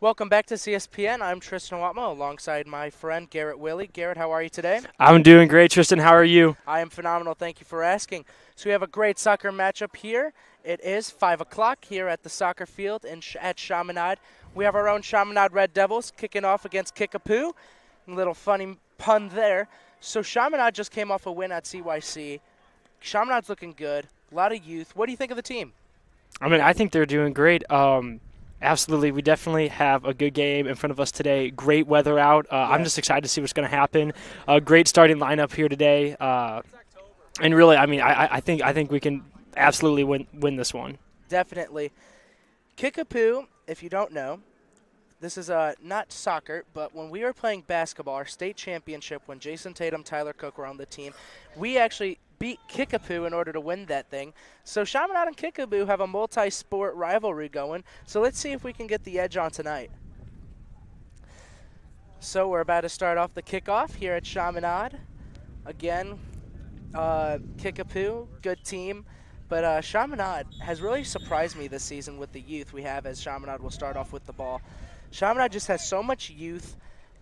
Welcome back to CSPN. I'm Tristan Watmo alongside my friend Garrett Willie. Garrett, how are you today? I'm doing great, Tristan. How are you? I am phenomenal. Thank you for asking. So we have a great soccer matchup here. It is 5 o'clock here at the soccer field at Chaminade. We have our own Chaminade Red Devils kicking off against Kickapoo. A little funny pun there. So Chaminade just came off a win at CYC. Chaminade's looking good. A lot of youth. What do you think of the team? I think they're doing great. Absolutely. We definitely have a good game in front of us today. Great weather out. I'm just excited to see what's going to happen. Great starting lineup here today. And really, I think we can absolutely win this one. Definitely. Kickapoo, if you don't know, this is not soccer, but when we were playing basketball, our state championship, when Jason Tatum, Tyler Cook were on the team, we actually beat Kickapoo in order to win that thing. So Chaminade and Kickapoo have a multi-sport rivalry going, so let's see if we can get the edge on tonight. So we're about to start off the kickoff here at Chaminade. Again, Kickapoo, good team. But Chaminade has really surprised me this season with the youth we have, as Chaminade will start off with the ball. Chaminade just has so much youth,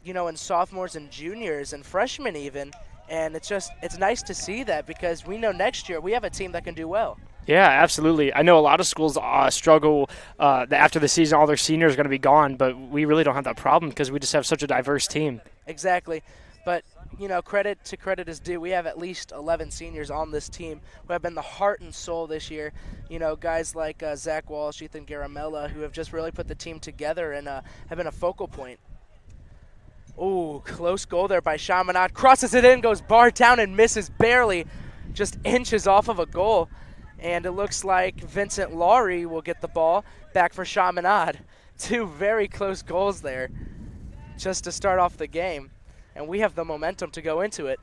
in sophomores and juniors and freshmen even, and it's nice to see that because we know next year we have a team that can do well. Yeah, absolutely. I know a lot of schools struggle after the season, all their seniors are going to be gone, but we really don't have that problem because we just have such a diverse team. Exactly. But, credit to credit is due. We have at least 11 seniors on this team who have been the heart and soul this year. Guys like Zach Walsh, Ethan Garamella, who have just really put the team together and have been a focal point. Ooh, close goal there by Chaminade. Crosses it in, goes bar down and misses barely, just inches off of a goal. And it looks like Vincent Laurie will get the ball back for Chaminade. Two very close goals there just to start off the game. And we have the momentum to go into it.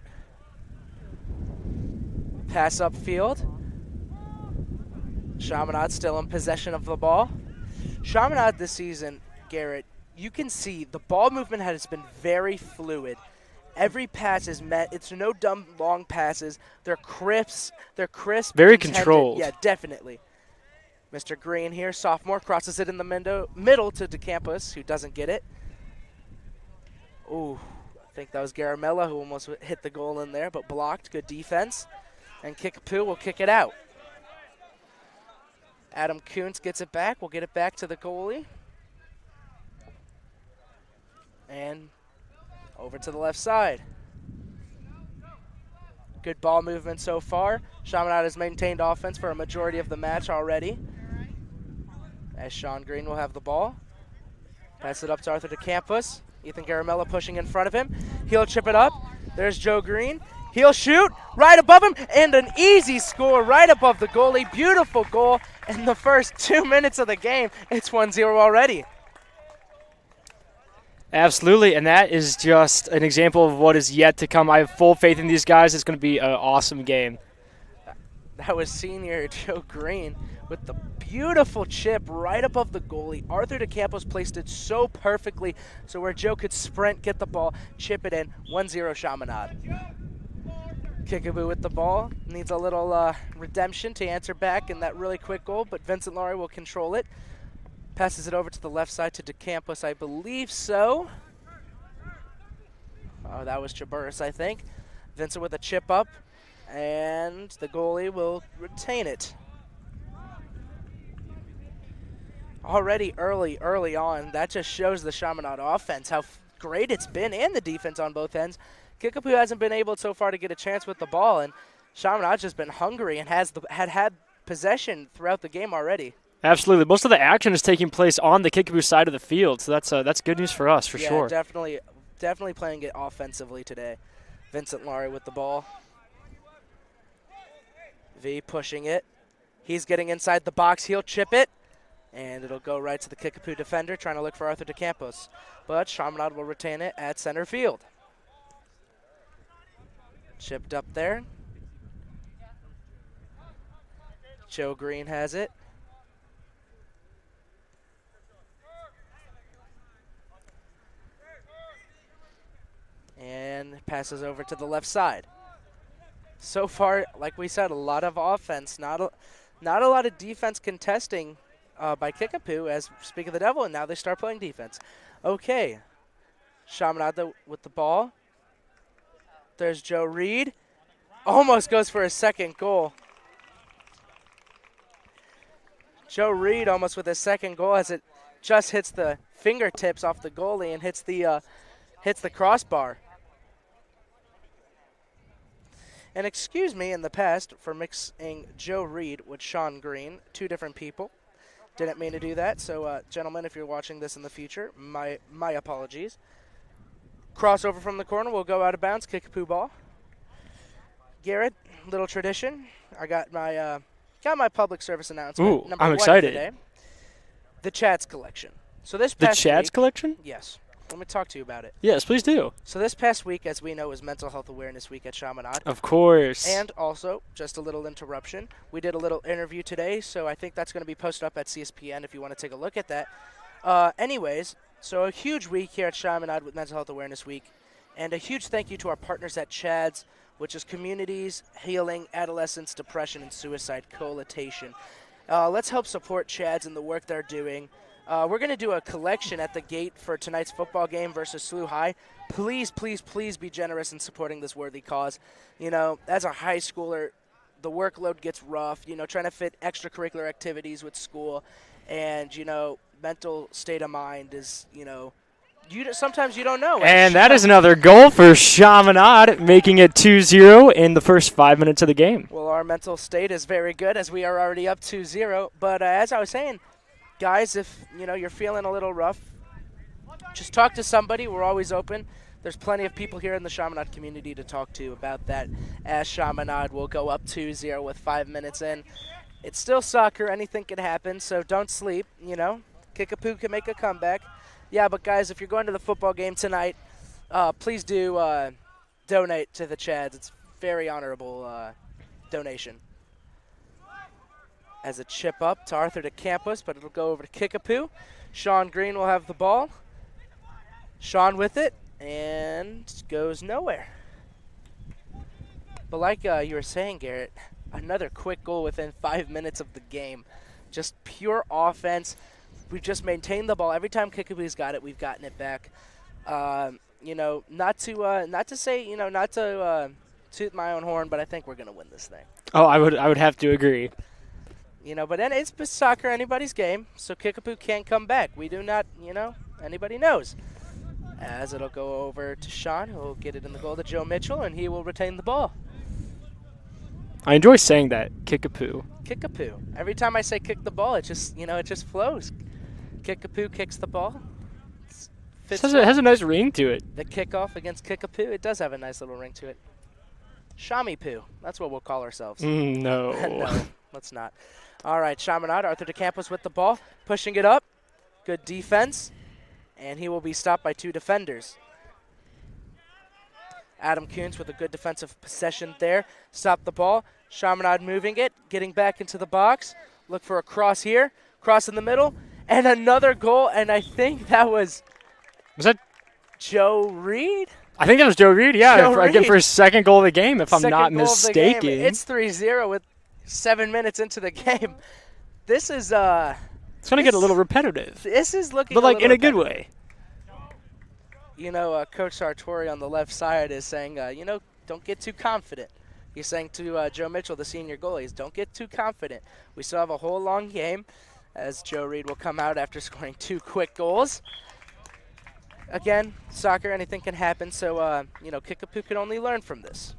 Pass upfield. Chaminade still in possession of the ball. Chaminade this season, Garrett, you can see the ball movement has been very fluid. Every pass is met. It's no dumb long passes. They're crisp. Very intended. controlled. Yeah, definitely. Mr. Green here, sophomore, crosses it in the middle to DeCampos, who doesn't get it. Ooh, I think that was Garamella who almost hit the goal in there, but blocked. Good defense. And Kickapoo will kick it out. Adam Kuntz gets it back. We'll get it back to the goalie. And over to the left side. Good ball movement so far. Chaminade has maintained offense for a majority of the match already. As Sean Green will have the ball. Pass it up to Arthur DeCampos. Ethan Garamella pushing in front of him. He'll chip it up. There's Joe Green. He'll shoot right above him, and an easy score right above the goalie. Beautiful goal in the first 2 minutes of the game. It's 1-0 already. Absolutely, and that is just an example of what is yet to come. I have full faith in these guys. It's going to be an awesome game. That was senior Joe Green with the beautiful chip right above the goalie. Arthur DeCampos placed it so perfectly so where Joe could sprint, get the ball, chip it in. 1-0 Chaminade. Kickapoo with the ball. Needs a little redemption to answer back in that really quick goal, but Vincent Laurie will control it. Passes it over to the left side to DeCampos, I believe so. Oh, that was Chaburris, I think. Vincent with a chip up, and the goalie will retain it. Already early on, that just shows the Chaminade offense, how great it's been, and the defense on both ends. Kickapoo hasn't been able so far to get a chance with the ball, and Chaminade's just been hungry and had possession throughout the game already. Absolutely. Most of the action is taking place on the Kickapoo side of the field, so that's good news for us, for sure. Yeah, definitely playing it offensively today. Vincent Laurie with the ball. V pushing it. He's getting inside the box. He'll chip it, and it'll go right to the Kickapoo defender, trying to look for Arthur DeCampos. But Chaminade will retain it at center field. Chipped up there. Joe Green has it. And passes over to the left side. So far, like we said, a lot of offense, not a lot of defense contesting by Kickapoo as Speak of the Devil, and now they start playing defense. Okay. Chaminade with the ball. There's Joe Reed. Almost goes for his second goal. Joe Reed almost with his second goal as it just hits the fingertips off the goalie and hits the crossbar. And excuse me in the past for mixing Joe Reed with Sean Green, two different people. Didn't mean to do that, so gentlemen, if you're watching this in the future, my apologies. Crossover from the corner will go out of bounds, Kickapoo ball. Garrett, little tradition. I got my public service announcement. Ooh, Number I'm one excited. Today. The Chads collection. So this The past Chads week, collection? yes. Let me talk to you about it. Yes, please do. So this past week, as we know, is Mental Health Awareness Week at Chaminade. Of course. And also, just a little interruption, we did a little interview today, so I think that's going to be posted up at CSPN if you want to take a look at that. Anyways, so a huge week here at Chaminade with Mental Health Awareness Week, and a huge thank you to our partners at CHADS, which is Communities Healing Adolescence Depression and Suicide Coalition. Let's help support CHADS in the work they're doing. We're going to do a collection at the gate for tonight's football game versus SLU High. Please, please, please be generous in supporting this worthy cause. You know, as a high schooler, the workload gets rough, you know, trying to fit extracurricular activities with school. And, you know, mental state of mind is, you know, sometimes you don't know. And that is another goal for Chaminade, making it 2-0 in the first 5 minutes of the game. Well, our mental state is very good as we are already up 2-0. But as I was saying, guys, if you know you're feeling a little rough, just talk to somebody. We're always open. There's plenty of people here in the Chaminade community to talk to about that. As Chaminade will go up 2-0 with 5 minutes in. It's still soccer. Anything can happen, so don't sleep. You know, Kickapoo can make a comeback. Yeah, but guys, if you're going to the football game tonight, please do donate to the Chads. It's very honorable donation. As a chip up to Arthur DeCampos, but it'll go over to Kickapoo. Sean Green will have the ball. Sean with it, and goes nowhere. But like you were saying, Garrett, another quick goal within 5 minutes of the game. Just pure offense. We've just maintained the ball. Every time Kickapoo's got it, we've gotten it back. You know, not to say, you know, not to toot my own horn, but I think we're going to win this thing. Oh, I would have to agree. You know, but then it's soccer, anybody's game, so Kickapoo can't come back. We do not, you know, anybody knows. As it'll go over to Sean, who will get it in the goal to Joe Mitchell, and he will retain the ball. I enjoy saying that, Kickapoo. Kickapoo. Every time I say kick the ball, it just, you know, it just flows. Kickapoo kicks the ball. It has a nice ring to it. The kickoff against Kickapoo, it does have a nice little ring to it. Shami-poo. That's what we'll call ourselves. No. No, let's not. All right, Chaminade, Arthur DeCampos with the ball, pushing it up. Good defense, and he will be stopped by two defenders. Adam Kuntz with a good defensive possession there. Stop the ball. Chaminade moving it, getting back into the box. Look for a cross here. Cross in the middle, and another goal, and I think that was... Was that Joe Reed? I think that was Joe Reed, yeah. Joe Again, Reed. for his second goal of the game, if I'm not Second goal of the mistaken. game. It's 3-0 with 7 minutes into the game. This is It's going to get a little repetitive. This is looking But, like, in a good repetitive. way. You know, Coach Sartori on the left side is saying, you know, don't get too confident. He's saying to Joe Mitchell, the senior goalie, don't get too confident. We still have a whole long game, as Joe Reed will come out after scoring 2 quick goals. Again, soccer, anything can happen, so, you know, Kickapoo can only learn from this.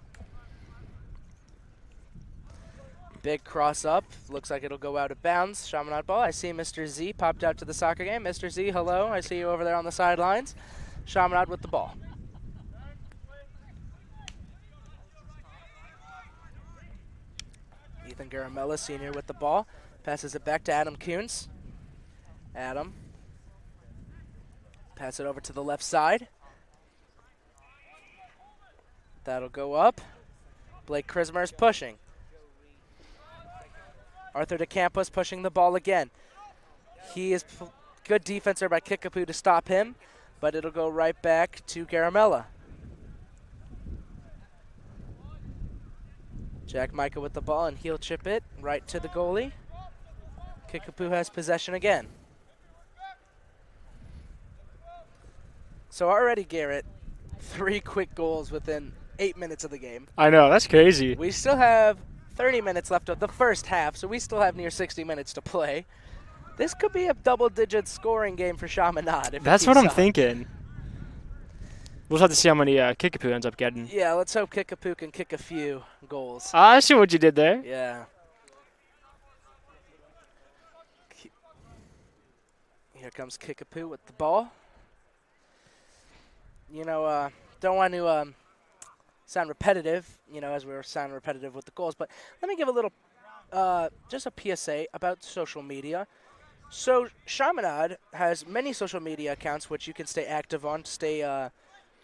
Big cross up. Looks like it'll go out of bounds. Chaminade ball. I see Mr. Z popped out to the soccer game. Mr. Z, hello. I see you over there on the sidelines. Chaminade with the ball. Ethan Garamella, senior, with the ball. Passes it back to Adam Kuntz. Adam. Pass it over to the left side. That'll go up. Blake Krismer's pushing. Arthur DeCampos pushing the ball again. He is good defense there by Kickapoo to stop him, but it'll go right back to Garamella. Jack Micah with the ball, and he'll chip it right to the goalie. Kickapoo has possession again. So already, Garrett, 3 quick goals within 8 minutes of the game. I know, that's crazy. We still have 30 minutes left of the first half, so we still have near 60 minutes to play. This could be a double-digit scoring game for Chaminade. That's what I'm thinking. We'll have to see how many Kickapoo ends up getting. Yeah, let's hope Kickapoo can kick a few goals. I see what you did there. Yeah. Here comes Kickapoo with the ball. You know, don't want to sound repetitive, you know, as we were sounding repetitive with the goals, but let me give a little, just a PSA about social media. So Chaminade has many social media accounts which you can stay active on, stay,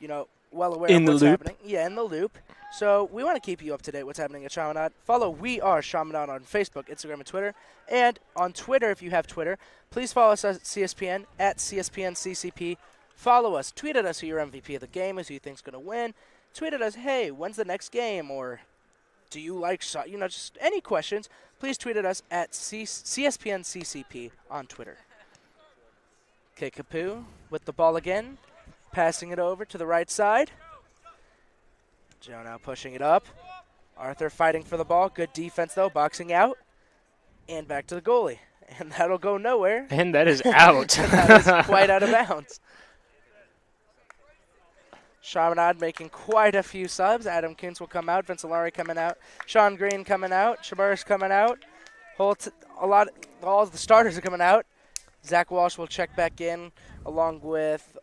you know, well aware of what's happening. Yeah, in the loop. So we want to keep you up to date what's happening at Chaminade. Follow We Are Chaminade on Facebook, Instagram, and Twitter. And on Twitter, if you have Twitter, please follow us at CSPN, at CSPNCCP. Follow us. Tweet at us who your MVP of the game is, who you think's going to win. Tweet at us, hey, when's the next game? Or do you like, you know, just any questions, please tweet at us at CSPNCCP on Twitter. Kickapoo with the ball again, passing it over to the right side. Joe now pushing it up. Arthur fighting for the ball. Good defense, though, boxing out. And back to the goalie. And that'll go nowhere. And that is out. That is quite out of bounds. Chaminade making quite a few subs. Adam Kuntz will come out. Vincilari coming out. Sean Green coming out. Shabur's coming out. All the starters are coming out. Zach Walsh will check back in along with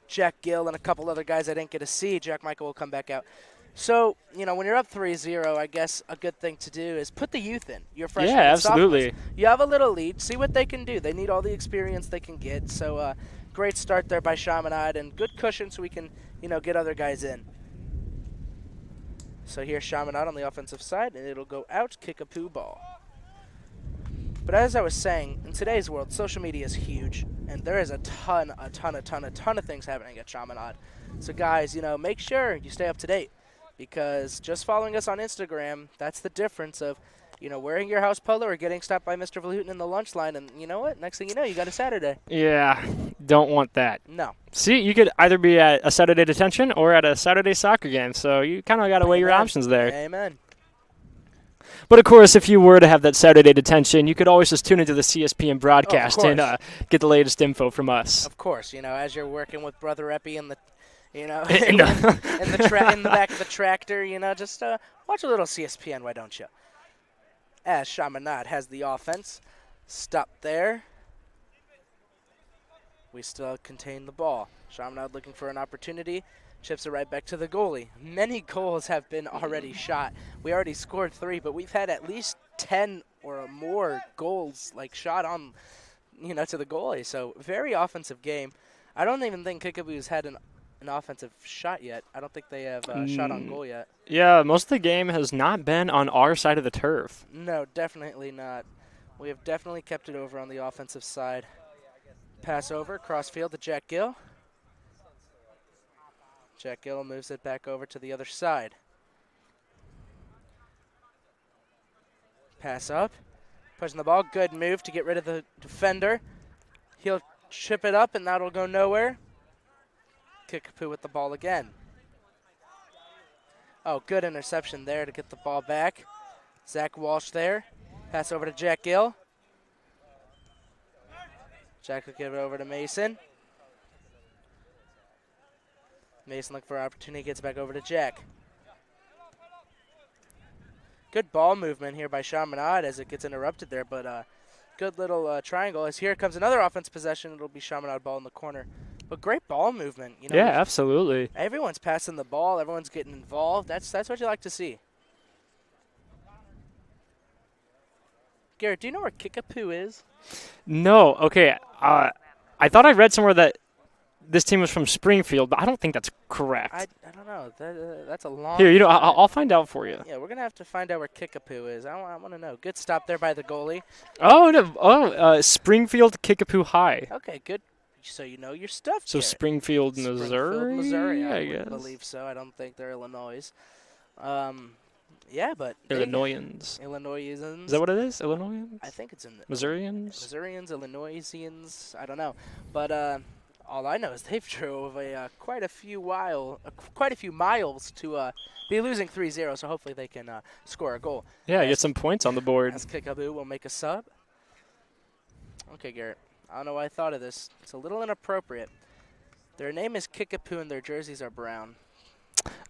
Jack Gill and a couple other guys I didn't get to see. Jack Michael will come back out. So, you know, when you're up 3-0, I guess a good thing to do is put the youth in. Your freshmen yeah, and absolutely. sophomores. You have a little lead. See what they can do. They need all the experience they can get. So, great start there by Chaminade and good cushion so we can, you know, get other guys in. So here's Chaminade on the offensive side, and it'll go out, Kickapoo ball. But as I was saying, in today's world, social media is huge, and there is a ton of things happening at Chaminade. So guys, you know, make sure you stay up to date, because just following us on Instagram, that's the difference of, you know, wearing your house polo or getting stopped by Mr. Valhutin in the lunch line, and you know what? Next thing you know, you got a Saturday. Yeah, don't want that. No. See, you could either be at a Saturday detention or at a Saturday soccer game, so you kind of got to weigh your options there. Amen. But, of course, if you were to have that Saturday detention, you could always just tune into the CSPN broadcast and get the latest info from us. Of course, you know, as you're working with Brother Epi in the, you know, in the back of the tractor, you know, just watch a little CSPN, why don't you? As Chaminade has the offense. Stop there. We still contain the ball. Chaminade looking for an opportunity. Chips it right back to the goalie. Many goals have been already shot. We already scored 3, but we've had at least 10 or more goals like shot on, you know, to the goalie. So very offensive game. I don't even think Kickapoo's had an offensive shot yet. I don't think they have shot on goal yet. Yeah, most of the game has not been on our side of the turf. No, definitely not. We have definitely kept it over on the offensive side. Pass over, crossfield to Jack Gill. Jack Gill moves it back over to the other side. Pass up. Pushing the ball. Good move to get rid of the defender. He'll chip it up, and that'll go nowhere. Kickapoo with the ball again. Oh, good interception there to get the ball back. Zach Walsh there. Pass over to Jack Gill. Jack will give it over to Mason. Mason looking for an opportunity, gets back over to Jack. Good ball movement here by Chaminade as it gets interrupted there, but good little triangle. As here comes another offense possession, it'll be Chaminade ball in the corner. But great ball movement. You know, yeah, absolutely. Everyone's passing the ball. Everyone's getting involved. That's what you like to see. Garrett, do you know where Kickapoo is? No. Okay. I thought I read somewhere that this team was from Springfield, but I don't think that's correct. I don't know. That's a long. Here, you know, I'll find out for you. Yeah, we're gonna have to find out where Kickapoo is. I want to know. Good stop there by the goalie. Oh no! Springfield Kickapoo High. Okay, good. So you know your stuff. So Garrett. Springfield, Missouri. Springfield, Missouri. I guess. believe so. I don't think they're Illinois. Yeah, but Illinoisans. Illinoisans. Is that what it is? Illinoisans? I think it's in Missourians? Missourians, Illinoisians. I don't know, but all I know is they've drove quite a few miles to be losing 3-0. So hopefully they can score a goal. Yeah, get some points on the board. As Kickapoo will make a sub. Okay, Garrett. I don't know why I thought of this. It's a little inappropriate. Their name is Kickapoo and their jerseys are brown.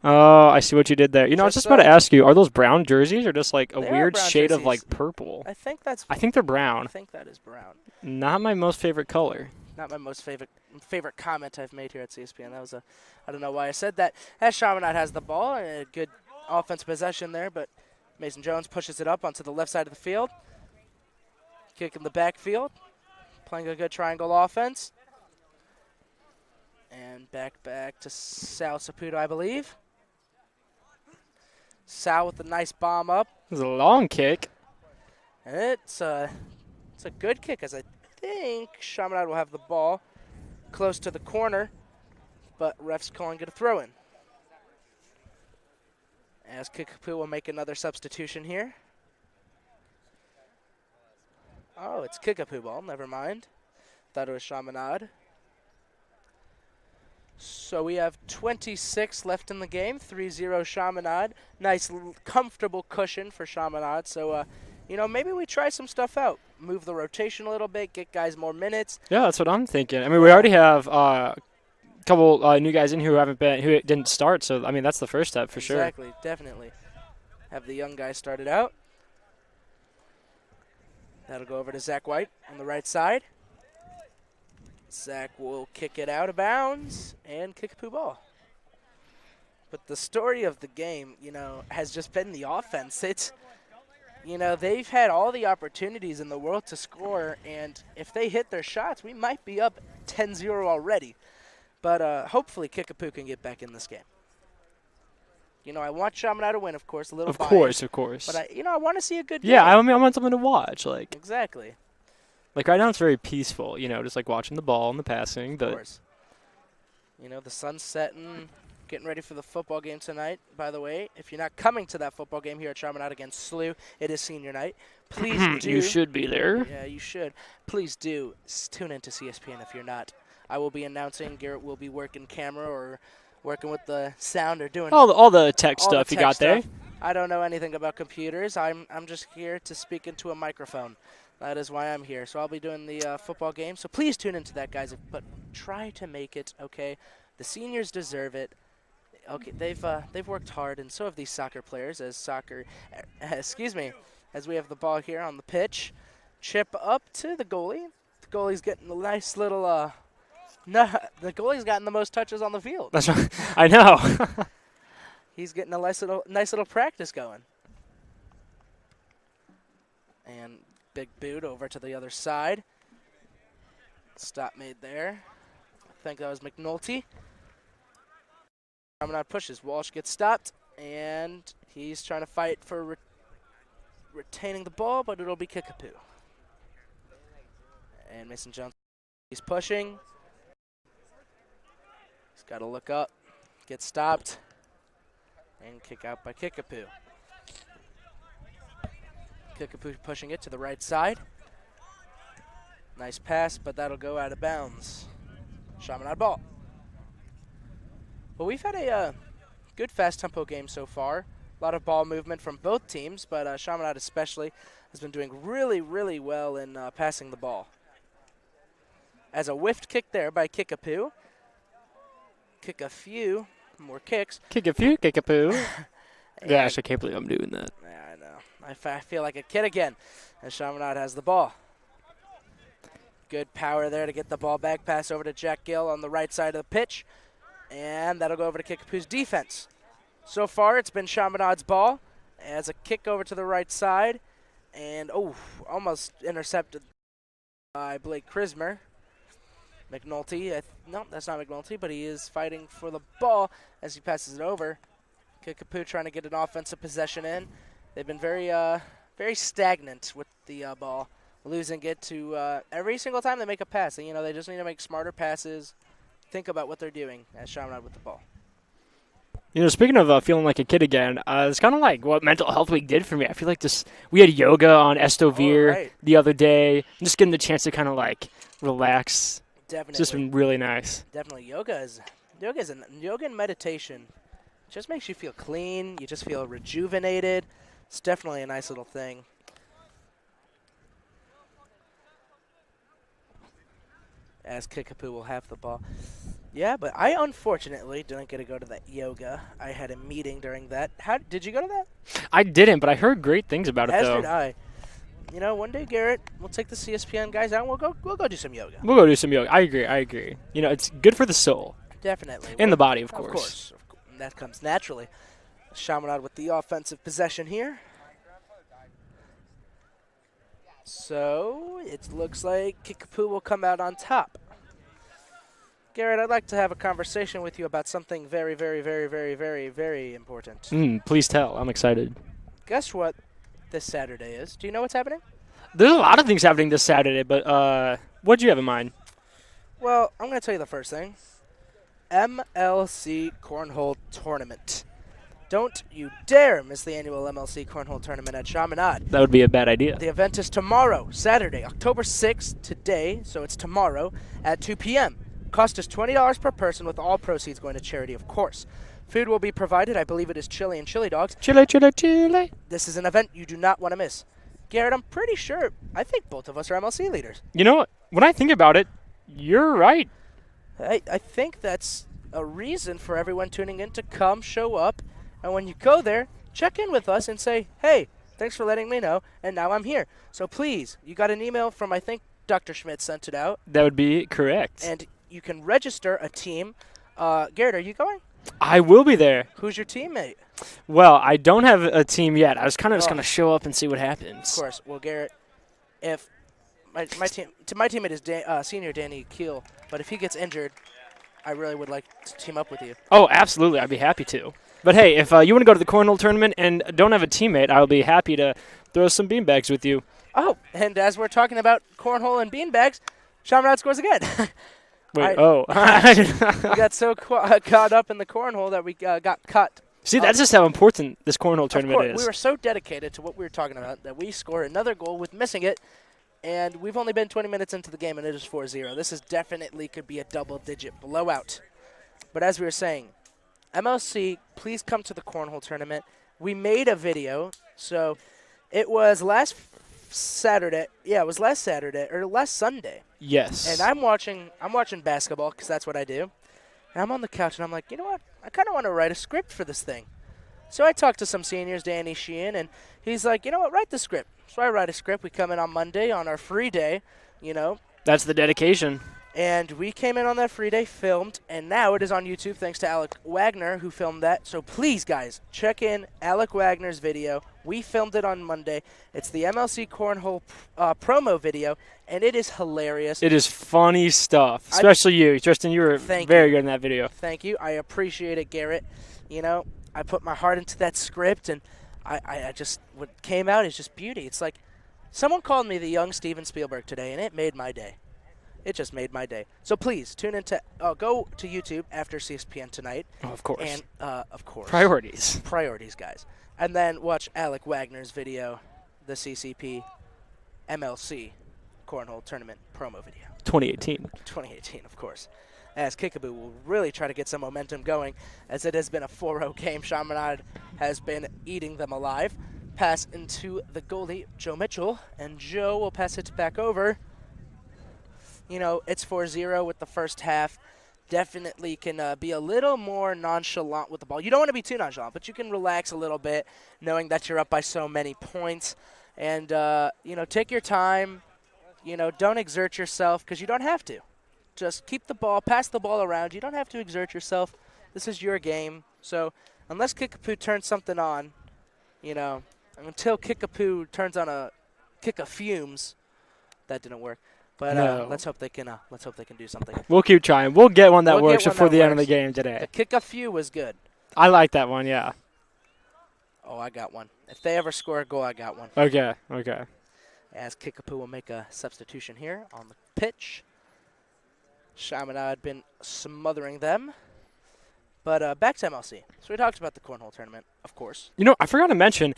Oh, I see what you did there. You know, I was just about to ask you, are those brown jerseys or just like a weird shade of like purple? I think that's. I think they're brown. I think that is brown. Not my most favorite color. Not my most favorite comment I've made here at CSPN. That was I don't know why I said that. As Chaminade has the ball, a good offensive possession there, but Mason Jones pushes it up onto the left side of the field. Kick in the backfield, playing a good triangle offense. And back to Sal Saputo, I believe. Sal with a nice bomb up. It was a long kick. And it's a good kick, as I think Chaminade will have the ball close to the corner, but ref's calling it a throw-in. As Kickapoo will make another substitution here. Oh, it's Kickapoo ball. Never mind. Thought it was Chaminade. So we have 26 left in the game. 3-0 Chaminade. Nice, comfortable cushion for Chaminade. So, you know, maybe we try some stuff out. Move the rotation a little bit, get guys more minutes. Yeah, that's what I'm thinking. I mean, we already have a couple new guys in who didn't start. So, I mean, that's the first step for sure. Exactly, definitely. Have the young guys started out. That'll go over to Zach White on the right side. Zach will kick it out of bounds and Kickapoo ball. But the story of the game, you know, has just been the offense. It's, you know, they've had all the opportunities in the world to score, and if they hit their shots, we might be up 10-0 already. But hopefully Kickapoo can get back in this game. You know, I want Chaminade to win, of course, a little biased. Of course. But, I want to see a good game. Yeah, I mean, I want something to watch. Like exactly. Like right now it's very peaceful, you know, just like watching the ball and the passing. Of course. You know, the sun's setting, getting ready for the football game tonight. By the way, if you're not coming to that football game here at Chaminade against SLU, it is senior night. Please do. You should be there. Yeah, you should. Please do tune into CSPN if you're not. I will be announcing. Garrett will be working camera or working with the sound or doing all the tech stuff you got there. I don't know anything about computers. I'm just here to speak into a microphone. That is why I'm here. So I'll be doing the football game. So please tune into that, guys. But try to make it, okay? The seniors deserve it. Okay, they've worked hard, and so have these soccer players. As we have the ball here on the pitch, chip up to the goalie. The goalie's getting a nice little. The goalie's gotten the most touches on the field. That's right. I know. He's getting a nice little practice going. And big boot over to the other side. Stop made there. I think that was McNulty. Chaminade pushes. Walsh gets stopped, and he's trying to fight for retaining the ball, but it'll be Kickapoo. And Mason Jones, he's pushing. He's got to look up, get stopped, and kick out by Kickapoo. Kickapoo pushing it to the right side. Nice pass, but that'll go out of bounds. Chaminade ball. Well, we've had a good fast tempo game so far. A lot of ball movement from both teams, but Chaminade especially has been doing really, really well in passing the ball. As a whiffed kick there by Kickapoo. Kick a few more kicks. Kick a few, Kickapoo. Gosh, I can't believe I'm doing that. Yeah, I know. I feel like a kid again as Chaminade has the ball. Good power there to get the ball back. Pass over to Jack Gill on the right side of the pitch. And that'll go over to Kickapoo's defense. So far, it's been Chaminade's ball. As a kick over to the right side. And, almost intercepted by Blake Krismer. McNulty. No, that's not McNulty, but he is fighting for the ball as he passes it over. Kickapoo trying to get an offensive possession in. They've been very stagnant with the ball, losing it to every single time they make a pass. And, they just need to make smarter passes, think about what they're doing as Chaminade with the ball. You know, speaking of feeling like a kid again, it's kind of like what Mental Health Week did for me. I feel like we had yoga on Estovere right. the other day. Just getting the chance to kind of like relax. It's just Definitely. been really nice. Definitely. Yoga and meditation just makes you feel clean. You just feel rejuvenated. It's definitely a nice little thing. As Kickapoo will have the ball. Yeah, but I unfortunately didn't get to go to that yoga. I had a meeting during that. How did you go to that? I didn't, but I heard great things about it, As though. did I. You know, one day, Garrett, we'll take the CSPN guys out and we'll go do some yoga. We'll go do some yoga. I agree. You know, it's good for the soul. Definitely. And the body, of course. Of course. That comes naturally. Chaminade with the offensive possession here. So, it looks like Kickapoo will come out on top. Garrett, I'd like to have a conversation with you about something very, very, very, very, very, very important. Please tell. I'm excited. Guess what this Saturday is? Do you know what's happening? There's a lot of things happening this Saturday, but what do you have in mind? Well, I'm going to tell you the first thing. MLC Cornhole Tournament. Don't you dare miss the annual MLC Cornhole Tournament at Chaminade. That would be a bad idea. The event is tomorrow, Saturday, October 6th, today, so it's tomorrow, at 2 p.m. Cost is $20 per person, with all proceeds going to charity, of course. Food will be provided. I believe it is chili and chili dogs. Chili. This is an event you do not want to miss. Garrett, I'm pretty sure, I think both of us are MLC leaders. You know what? When I think about it, you're right. I think that's a reason for everyone tuning in to come, show up, and when you go there, check in with us and say, hey, thanks for letting me know, and now I'm here. So please, you got an email from, I think, Dr. Schmidt sent it out. That would be correct. And you can register a team. Garrett, are you going? I will be there. Who's your teammate? Well, I don't have a team yet. I was kind of just going to show up and see what happens. Of course. Well, Garrett, if my teammate is senior Danny Keel, but if he gets injured, I really would like to team up with you. Oh, absolutely. I'd be happy to. But hey, if you want to go to the cornhole tournament and don't have a teammate, I'll be happy to throw some beanbags with you. Oh, and as we're talking about cornhole and beanbags, Chaminade scores again. Wait, We got so caught up in the cornhole that we got cut. See, that's just how important this cornhole tournament is. is. We were so dedicated to what we were talking about that we scored another goal with missing it, and we've only been 20 minutes into the game, and it is 4-0. This is definitely could be a double-digit blowout. But as we were saying, MLC, please come to the cornhole tournament. We made a video, so it was last Saturday. Yeah, it was last Saturday or last Sunday. Yes. And I'm watching basketball because that's what I do. And I'm on the couch and I'm like, you know what? I kind of want to write a script for this thing. So I talked to some seniors, Danny Sheehan, and he's like, you know what? Write the script. So I write a script. We come in on Monday on our free day, you know. That's the dedication. And we came in on that free day, filmed, and now it is on YouTube thanks to Alec Wagner who filmed that. So please, guys, check in Alec Wagner's video. We filmed it on Monday. It's the MLC Cornhole promo video, and it is hilarious. It is funny stuff, especially you. Tristan, you were very good in that video. Thank you. I appreciate it, Garrett. You know, I put my heart into that script, and I just, what came out is just beauty. It's like someone called me the young Steven Spielberg today, and it made my day. It just made my day. So please tune into, go to YouTube after CSPN tonight. Oh, of course. And, of course. Priorities. Priorities, guys. And then watch Alec Wagner's video, the CCP MLC Cornhole Tournament promo video. 2018. 2018, of course. As Kickapoo will really try to get some momentum going, as it has been a 4-0 game. Chaminade has been eating them alive. Pass into the goalie, Joe Mitchell, and Joe will pass it back over. You know, it's 4-0 with the first half. Definitely can be a little more nonchalant with the ball. You don't want to be too nonchalant, but you can relax a little bit knowing that you're up by so many points. And, you know, take your time. You know, don't exert yourself because you don't have to. Just keep the ball, pass the ball around. You don't have to exert yourself. This is your game. So unless Kickapoo turns something on, you know, until Kickapoo turns on a kick of fumes, that didn't work. But no. Let's hope they can do something. We'll keep trying. We'll get one that works before the end of the game today. The kick a few was good. I like that one, yeah. Oh, I got one. If they ever score a goal, I got one. Okay. As Kickapoo will make a substitution here on the pitch. Chaminade had been smothering them. But back to MLC. So we talked about the cornhole tournament, of course. I forgot to mention,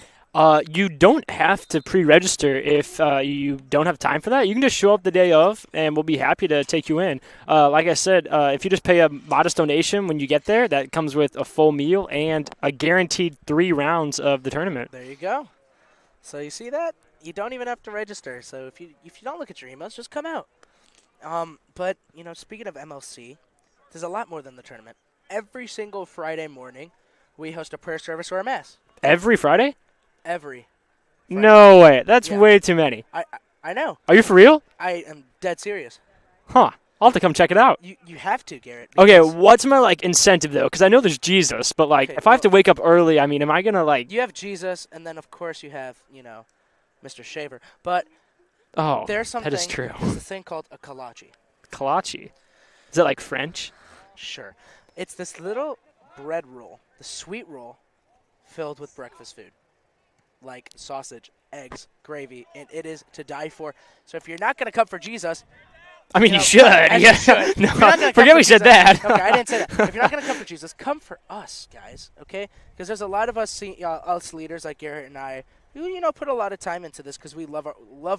you don't have to pre-register if you don't have time for that. You can just show up the day of, and we'll be happy to take you in. Like I said, if you just pay a modest donation when you get there, that comes with a full meal and a guaranteed 3 rounds of the tournament. There you go. So you see that? You don't even have to register. So if you don't look at your emails, just come out. But speaking of MLC, there's a lot more than the tournament. Every single Friday morning, we host a prayer service or a mass. Every Friday? Every Friday. No way. That's way too many. I know. Are you for real? I am dead serious. Huh. I'll have to come check it out. You have to, Garrett. Okay, what's my incentive though? Because I know there's Jesus, but Okay, if I have to wake up early, I mean, am I gonna You have Jesus, and then of course you have Mr. Shaver. But Oh, there's something. that is true. There's a thing called a kolache. Kolache. Is that like French? Sure. It's this little bread roll, the sweet roll, filled with breakfast food, like sausage, eggs, gravy, and it is to die for. So if you're not going to come for Jesus, I mean, you should. You should. No, forget we said that. Okay, I didn't say that. If you're not going to come for Jesus, come for us, guys. Okay? Because there's a lot of us leaders like Garrett and I who put a lot of time into this because we love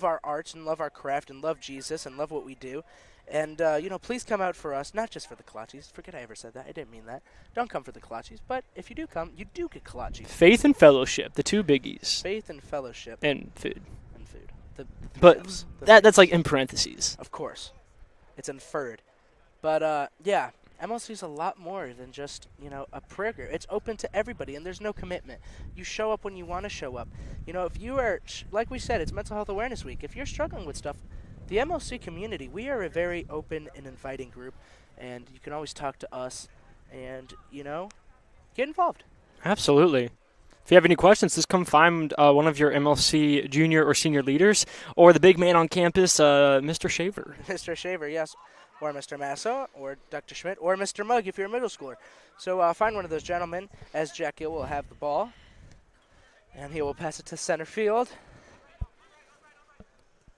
our arts and love our craft and love Jesus and love what we do. And, please come out for us, not just for the kolaches. Forget I ever said that. I didn't mean that. Don't come for the kolaches. But if you do come, you do get kolaches. Faith and fellowship, the 2 biggies. Faith and fellowship. And food. And food. But that's like in parentheses. Of course. It's inferred. But, yeah, MLC is a lot more than just, a prayer group. It's open to everybody, and there's no commitment. You show up when you want to show up. If you are, like we said, it's Mental Health Awareness Week. If you're struggling with stuff, the MLC community, we are a very open and inviting group, and you can always talk to us and, get involved. Absolutely. If you have any questions, just come find one of your MLC junior or senior leaders or the big man on campus, Mr. Shaver. Mr. Shaver, yes, or Mr. Masso, or Dr. Schmidt, or Mr. Mugg if you're a middle schooler. So find one of those gentlemen, as Jack Gill will have the ball, and he will pass it to center field.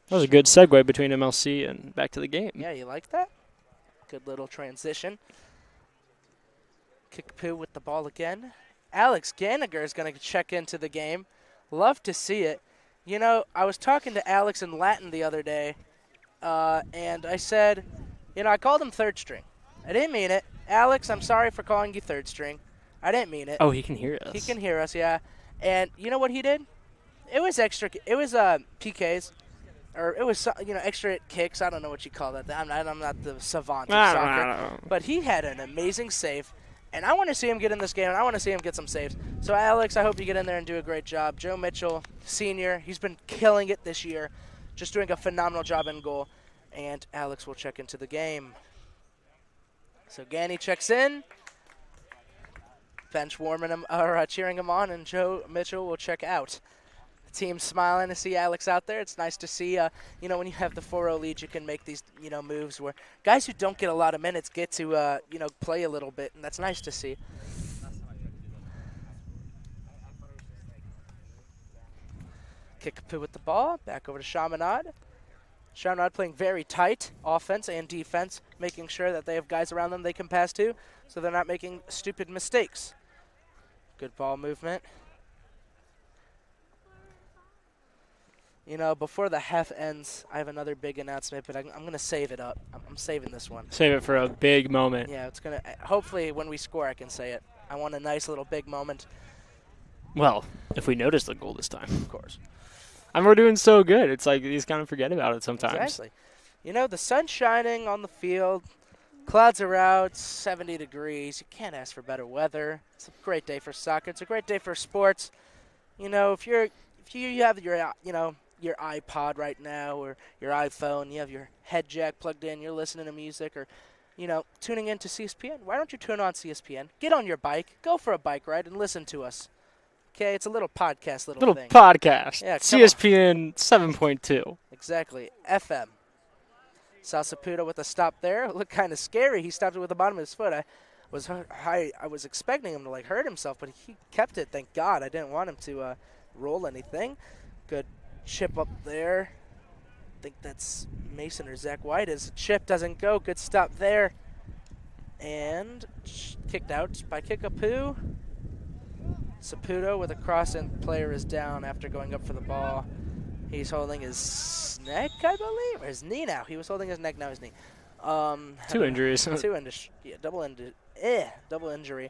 That was a good segue between MLC and back to the game. Yeah, you like that? Good little transition. Kickapoo with the ball again. Alex Ganniger is going to check into the game. Love to see it. I was talking to Alex in Latin the other day, and I said, I called him third string. I didn't mean it. Alex, I'm sorry for calling you third string. I didn't mean it. Oh, he can hear us. He can hear us, yeah. And you know what he did? It was PKs. Or it was, extra kicks. I don't know what you call that. I'm not the savant of soccer. But he had an amazing save. And I want to see him get in this game, and I want to see him get some saves. So, Alex, I hope you get in there and do a great job. Joe Mitchell, senior, he's been killing it this year. Just doing a phenomenal job in goal. And Alex will check into the game. So, Ganny checks in. Bench cheering him on, and Joe Mitchell will check out. Team smiling to see Alex out there. It's nice to see, when you have the 4-0 lead, you can make these, moves where guys who don't get a lot of minutes get to, play a little bit, and that's nice to see. Kickapoo with the ball. Back over to Chaminade. Chaminade playing very tight offense and defense, making sure that they have guys around them they can pass to, so they're not making stupid mistakes. Good ball movement. Before the half ends, I have another big announcement, but I'm going to save it up. I'm saving this one. Save it for a big moment. Yeah, it's going to – hopefully when we score I can say it. I want a nice little big moment. Well, if we notice the goal this time. Of course. And we're doing so good. It's like you just kind of forget about it sometimes. Exactly. The sun's shining on the field. Clouds are out, 70 degrees. You can't ask for better weather. It's a great day for soccer. It's a great day for sports. If you have your iPod right now or your iPhone, you have your head jack plugged in, you're listening to music or, tuning in to CSPN. Why don't you turn on CSPN? Get on your bike, go for a bike ride, and listen to us. Okay, it's a little podcast, little thing. Podcast. Yeah, CSPN 7.2. Exactly. FM. Sal Saputo with a stop there. It looked kind of scary. He stopped it with the bottom of his foot. I was expecting him to hurt himself, but he kept it. Thank God. I didn't want him to roll anything. Good chip up there. I think that's Mason or Zach White. As chip doesn't go, good stop there. And kicked out by Kickapoo. Saputo with a cross and player is down after going up for the ball. He's holding his neck, I believe, or his knee now. He was holding his neck, now his knee. Two injuries. Double injury.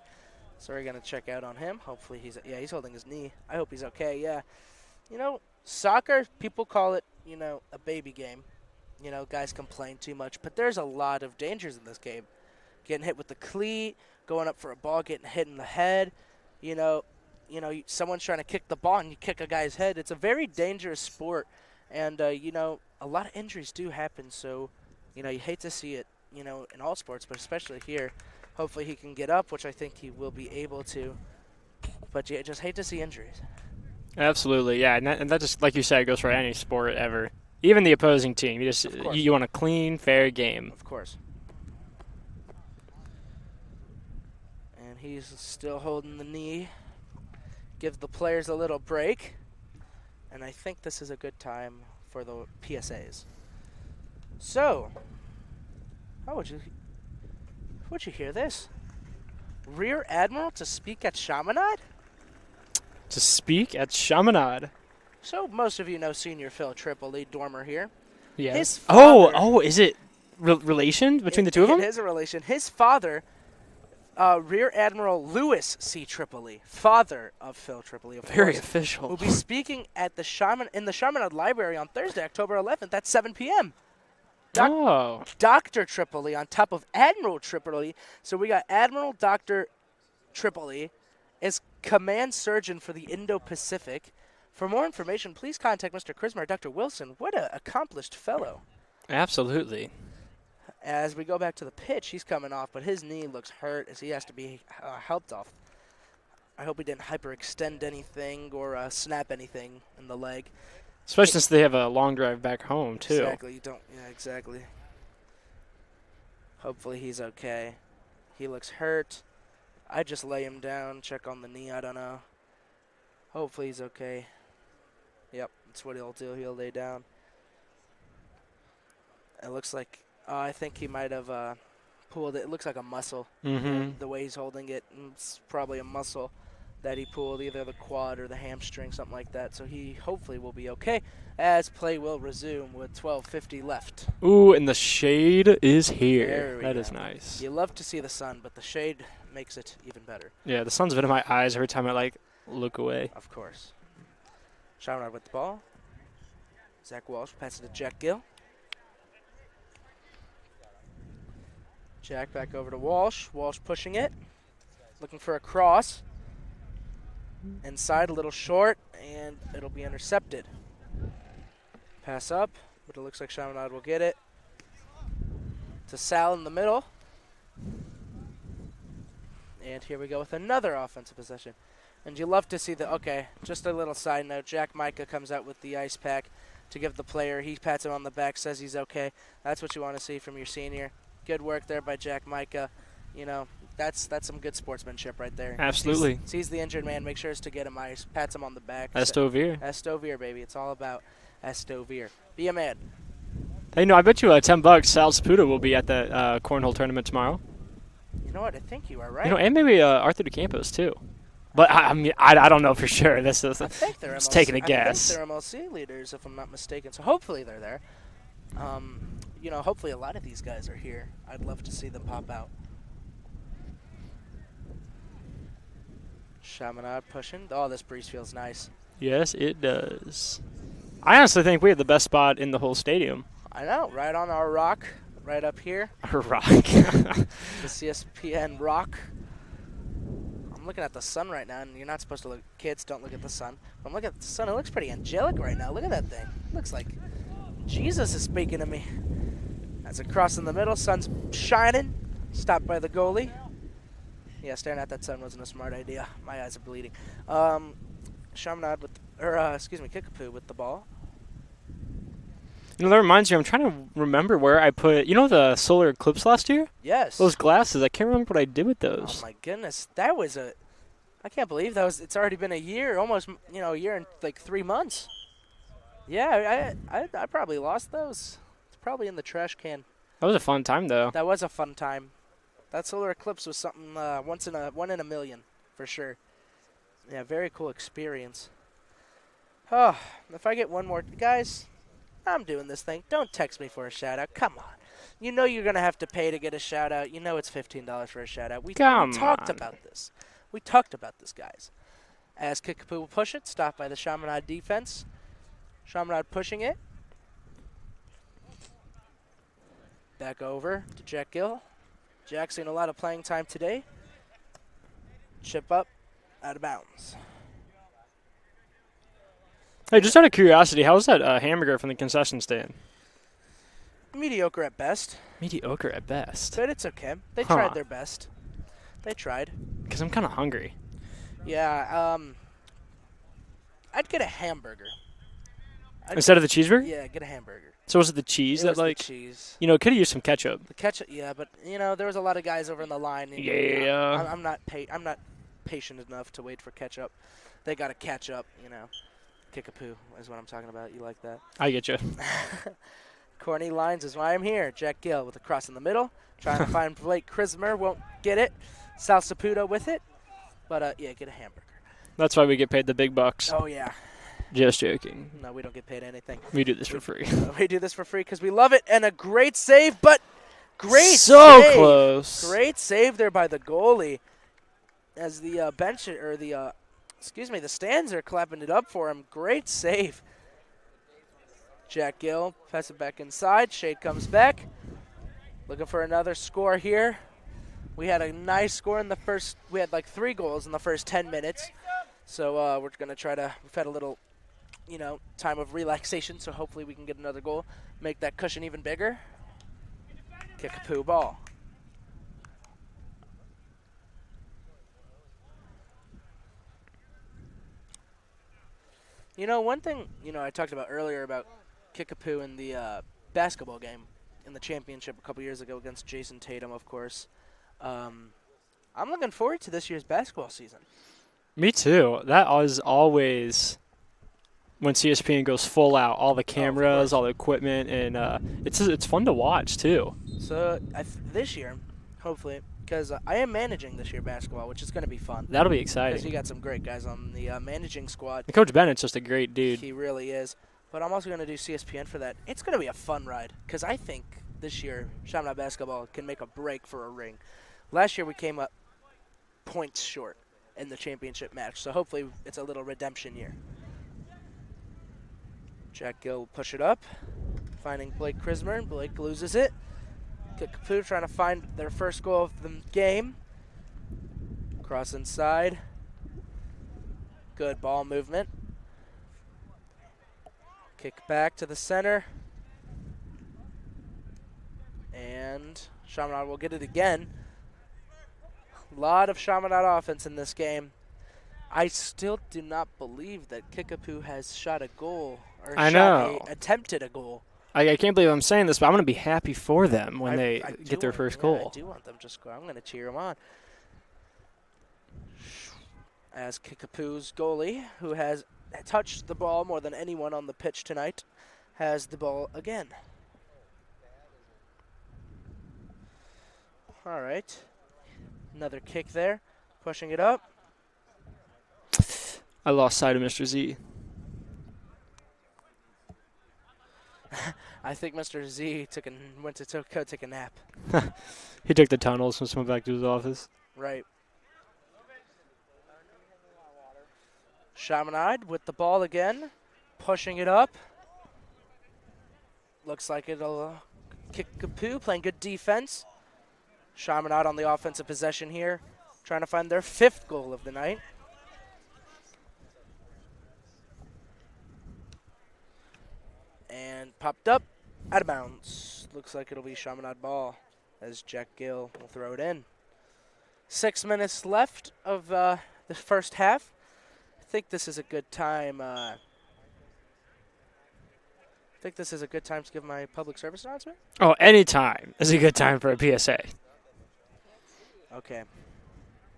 So we're gonna check out on him. Hopefully he's holding his knee. I hope he's okay. Yeah, soccer, people call it a baby game. Guys complain too much, but there's a lot of dangers in this game. Getting hit with the cleat, going up for a ball, getting hit in the head. Someone's trying to kick the ball and you kick a guy's head. It's a very dangerous sport, and a lot of injuries do happen. So, you hate to see it, in all sports, but especially here. Hopefully he can get up, which I think he will be able to. But you just hate to see injuries. Absolutely, yeah, and that just, like you said, goes for any sport ever. Even the opposing team, you want a clean, fair game. Of course. And he's still holding the knee. Give the players a little break. And I think this is a good time for the PSAs. So, would you hear this? Rear Admiral to speak at Chaminade? To speak at Chaminade. So most of you know Senior Phil Tripoli, Dormer here. Yeah. His father, is it relation between the two of them? It is a relation. His father, Rear Admiral Louis C. Tripoli, father of Phil Tripoli, of Very course, official. will be speaking at the Chaminade Library on Thursday, October 11th at 7 p.m. Dr. Tripoli on top of Admiral Tripoli. So we got Admiral Dr. Tripoli is command surgeon for the Indo-Pacific. For more information, please contact Mr. Krismer or Dr. Wilson. What an accomplished fellow. Absolutely. As we go back to the pitch, he's coming off, but his knee looks hurt as he has to be helped off. I hope he didn't hyperextend anything or snap anything in the leg. Especially since they have a long drive back home, too. Exactly. Exactly. Hopefully he's okay. He looks hurt. I just lay him down, check on the knee. I don't know. Hopefully he's okay. Yep, that's what he'll do. He'll lay down. It looks like, I think he might have pulled it. It looks like a muscle. Mm-hmm. The way he's holding it, it's probably a muscle that he pulled, either the quad or the hamstring, something like that. So he hopefully will be okay as play will resume with 12:50 left. Ooh, and the shade is here. That is nice. You love to see the sun, but the shade makes it even better. Yeah, the sun's been in my eyes every time I, look away. Of course. Chaminade with the ball. Zach Walsh passes to Jack Gill. Jack back over to Walsh. Walsh pushing it. Looking for a cross. Inside, a little short, and it'll be intercepted. Pass up, but it looks like Chaminade will get it. To Sal in the middle. And here we go with another offensive possession. And you love to see just a little side note, Jack Micah comes out with the ice pack to give the player. He pats him on the back, says he's okay. That's what you want to see from your senior. Good work there by Jack Micah. That's some good sportsmanship right there. Absolutely. Sees the injured man, makes sure to get him ice, pats him on the back. Estovir. Estovir, baby. It's all about Estovir. Be a man. Hey, I bet you $10 Sal Saputo will be at the cornhole tournament tomorrow. You know what? I think you are right. And maybe Arthur DeCampos too. But I don't know for sure. This is just taking a guess. I think they're MLC leaders, if I'm not mistaken. So hopefully they're there. Hopefully a lot of these guys are here. I'd love to see them pop out. Chaminade pushing. Oh, this breeze feels nice. Yes, it does. I honestly think we have the best spot in the whole stadium. I know, right on our rock, right up here. Our rock. The CSPN rock. I'm looking at the sun right now, and you're not supposed to look. Kids, don't look at the sun. But I'm looking at the sun. It looks pretty angelic right now. Look at that thing. It looks like Jesus is speaking to me. That's a cross in the middle. Sun's shining. Stopped by the goalie. Yeah, staring at that sun wasn't a smart idea. My eyes are bleeding. Chaminade Kickapoo with the ball. That reminds me, I'm trying to remember where I put, the solar eclipse last year? Yes. Those glasses, I can't remember what I did with those. Oh, my goodness. That was I can't believe it's already been a year, almost, a year and 3 months. Yeah, I probably lost those. It's probably in the trash can. That was a fun time, though. That was a fun time. That solar eclipse was something one in a million for sure. Yeah, very cool experience. Oh, if I get one more, guys, I'm doing this thing. Don't text me for a shout out. Come on. You know you're gonna have to pay to get a shout out. You know it's $15 for a shout out. We talked on. about this. We talked about this, guys. As Kickapoo will push it, stopped by the Chaminade defense. Chaminade pushing it. Back over to Jack Gill. Jack's seen a lot of playing time today. Chip up, out of bounds. Hey, just out of curiosity, how was that hamburger from the concession stand? Mediocre at best, Mediocre at best. but it's okay. They tried their best. They tried. Because I'm kind of hungry. Yeah, I'd get a hamburger. Instead of the cheeseburger? Yeah, get a hamburger. So was it the cheese It was that, like, the cheese. you know, could have used some ketchup. The ketchup, yeah, but there was a lot of guys over in the line. And Yeah. I'm not patient enough to wait for ketchup. They got to catch up, Kickapoo is what I'm talking about. You like that? I get you. Corny lines is why I'm here. Jack Gill with a cross in the middle, trying to find Blake Krismer. Won't get it. Sal Saputo with it, but yeah, get a hamburger. That's why we get paid the big bucks. Oh yeah. Just joking. No, we don't get paid anything. We do this for free. We do this for free because we love it. And a great save, but great so save. close. Great save there by the goalie. As the the stands are clapping it up for him. Great save. Jack Gill, pass it back inside. Shade comes back. Looking for another score here. We had a nice score in the first. We had like 3 goals in the first 10 minutes. So we're going to try to. We've had a little, time of relaxation. So hopefully we can get another goal, make that cushion even bigger. Kickapoo ball. One thing, I talked about earlier about Kickapoo in the basketball game in the championship a couple years ago against Jason Tatum, of course. I'm looking forward to this year's basketball season. Me too. That is always when CSPN goes full out, all the cameras, all the equipment, and it's fun to watch too. So this year, hopefully, because I am managing this year basketball, which is going to be fun. That'll be Because exciting. you got some great guys on the managing squad. And Coach Bennett's just a great dude. He really is. But I'm also going to do CSPN for that. It's going to be a fun ride because I think this year Chaminade basketball can make a break for a ring. Last year we came up points short in the championship match, so hopefully it's a little redemption year. Jack Gill will push it up, finding Blake Krismer. Blake loses it. Kickapoo trying to find their first goal of the game. Cross inside. Good ball movement. Kick back to the center. And Chaminade will get it again. A lot of Chaminade offense in this game. I still do not believe that Kickapoo has shot a goal or attempted a goal. I can't believe I'm saying this, but I'm going to be happy for them when they get their first goal. I do want them to score. I'm going to cheer them on. As Kickapoo's goalie, who has touched the ball more than anyone on the pitch tonight, has the ball again. All right. Another kick there. Pushing it up. I lost sight of Mr. Z. I think Mr. Z went to go take a nap. He took the tunnels and went back to his office. Right. Chaminade with the ball again. Pushing it up. Looks like it'll Kickapoo playing good defense. Chaminade on the offensive possession here. Trying to find their 5th goal of the night. And popped up, out of bounds. Looks like it'll be Chaminade ball as Jack Gill will throw it in. 6 minutes left of the first half. I think this is a good time. To give my public service announcement. Oh, anytime is a good time for a PSA. Okay.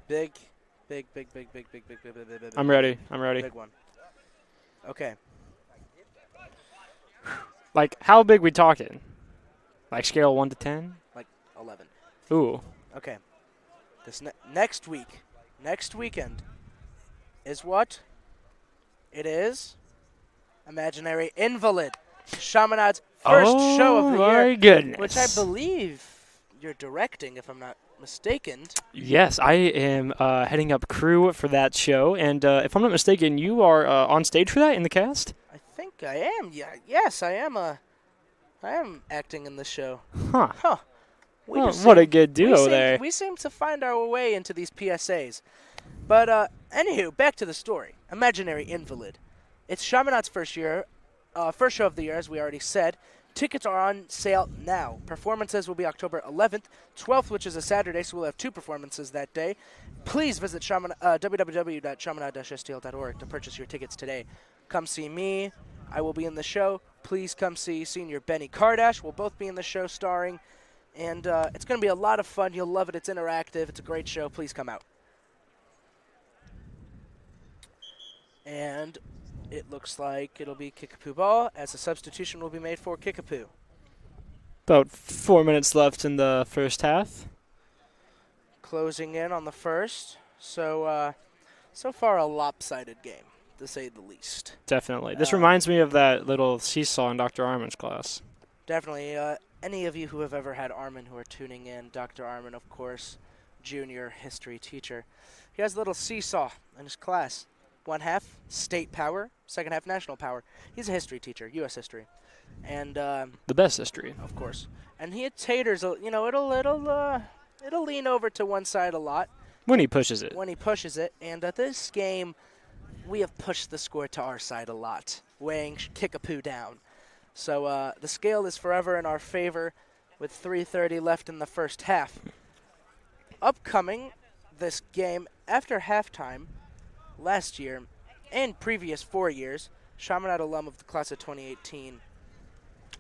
Big. I'm ready. I'm ready. Big one. Okay. Like, how big we talking? Like, scale 1 to 10? Like 11. Ooh. Okay. This next weekend is what? It is Imaginary Invalid, Chaminade's first show of the year, my goodness. which I believe you're directing, if I'm not mistaken. Yes, I am heading up crew for that show, and if I'm not mistaken, you are on stage for that in the cast? I think I am. Yeah, yes, I am. I am acting in the show. Huh. Huh. What a good duo there. We seem to find our way into these PSAs. But anywho, back to the story. Imaginary Invalid. It's Chaminade's first show of the year, as we already said. Tickets are on sale now. Performances will be October 11th, 12th, which is a Saturday, so we'll have 2 performances that day. Please visit www.chaminade-stl.org to purchase your tickets today. Come see me. I will be in the show. Please come see Senior Benny Kardash. We'll both be in the show starring. And it's going to be a lot of fun. You'll love it. It's interactive. It's a great show. Please come out. And it looks like it'll be Kickapoo ball, as a substitution will be made for Kickapoo. About 4 minutes left in the first half. Closing in on the first. So far a lopsided game, to say the least. Definitely. This reminds me of that little seesaw in Dr. Armin's class. Definitely. Any of you who have ever had Armin who are tuning in, Dr. Armin, of course, junior history teacher. He has a little seesaw in his class. One half, state power. Second half, national power. He's a history teacher, U.S. history. And the best history. Of course. And he taters, it'll lean over to one side a lot. When he pushes it. And at this game, we have pushed the score to our side a lot, weighing Kickapoo down. So the scale is forever in our favor with 3:30 left in the first half. Upcoming this game after halftime last year and previous 4 years, Chaminade alum of the class of 2018,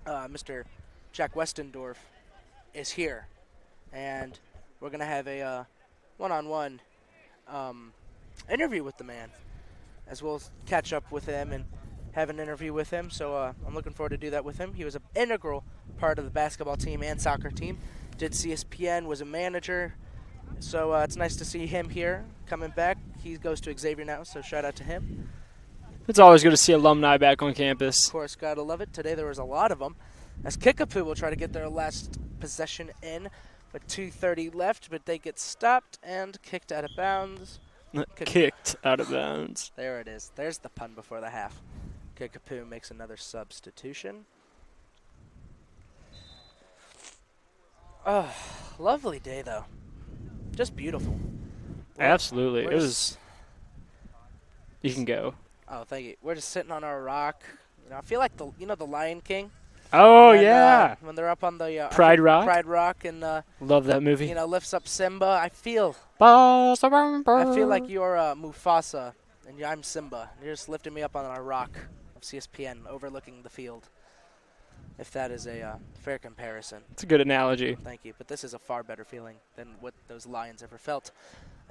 Mr. Jack Westendorf, is here. And we're going to have a one-on-one interview with the man, as we'll catch up with him and have an interview with him. So I'm looking forward to do that with him. He was an integral part of the basketball team and soccer team. Did CSPN, was a manager. So it's nice to see him here, coming back. He goes to Xavier now, so shout out to him. It's always good to see alumni back on campus. Of course, gotta love it. Today there was a lot of them. As Kickapoo will try to get their last possession in with 2:30 left, but they get stopped and kicked out of bounds. Kicked out of bounds. There it is. There's the pun before the half. Kickapoo makes another substitution. Oh, lovely day, though. Just beautiful. Absolutely. It was. You can go. Oh, thank you. We're just sitting on our rock. I feel like the Lion King. Oh, yeah. When they're up on the Pride Rock. Pride Rock, and love that movie. Lifts up Simba. I feel like you're Mufasa, and I'm Simba. You're just lifting me up on our rock of CSPN, overlooking the field. If that is a fair comparison. It's a good analogy. Thank you. But this is a far better feeling than what those lions ever felt.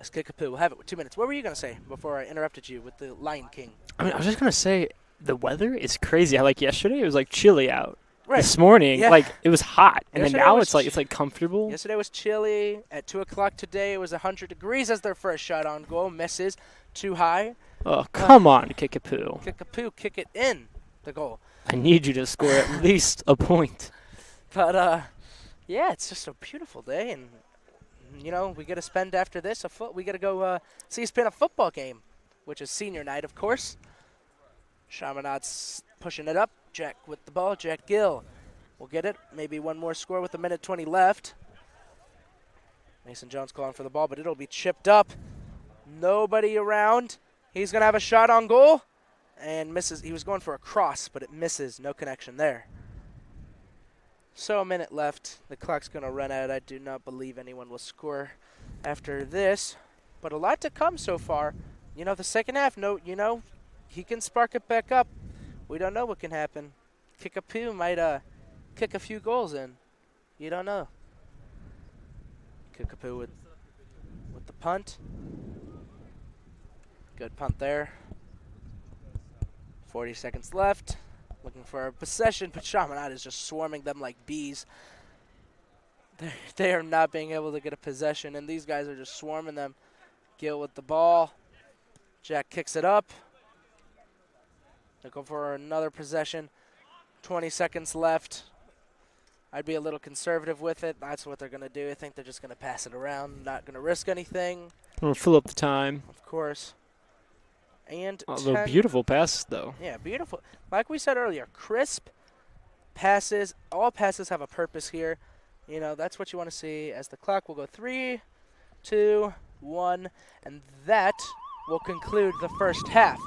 As Kickapoo, we'll have it with 2 minutes. What were you going to say before I interrupted you with the Lion King? I was just going to say, the weather is crazy. Like yesterday, it was chilly out. Right. This morning, it was hot, and Yesterday then now it's comfortable. Yesterday was chilly. At 2 o'clock today, it was 100 degrees as their first shot on goal. Misses. Too high. Oh, come on, Kickapoo. Kickapoo, kick it in the goal. I need you to score at least a point. But, yeah, it's just a beautiful day. And, we get to spend after this, we got to go see a football game, which is senior night, of course. Chaminade's pushing it up. Jack with the ball. Jack Gill will get it. Maybe one more score with 1:20 left. Mason Jones calling for the ball, but it'll be chipped up. Nobody around. He's going to have a shot on goal. And misses. He was going for a cross, but it misses. No connection there. So a minute left. The clock's going to run out. I do not believe anyone will score after this. But a lot to come so far. The second half, he can spark it back up. We don't know what can happen. Kickapoo might kick a few goals in. You don't know. Kickapoo with the punt. Good punt there. 40 seconds left. Looking for a possession, but Chaminade is just swarming them like bees. They are not being able to get a possession, and these guys are just swarming them. Gill with the ball. Jack kicks it up. They go for another possession. 20 seconds left. I'd be a little conservative with it. That's what they're going to do. I think they're just going to pass it around, not going to risk anything. We'll fill up the time. Of course. And they're beautiful passes, though. Yeah, beautiful. Like we said earlier, crisp passes. All passes have a purpose here. You know, that's what you want to see as the clock will go 3, 2, 1, and that will conclude the first half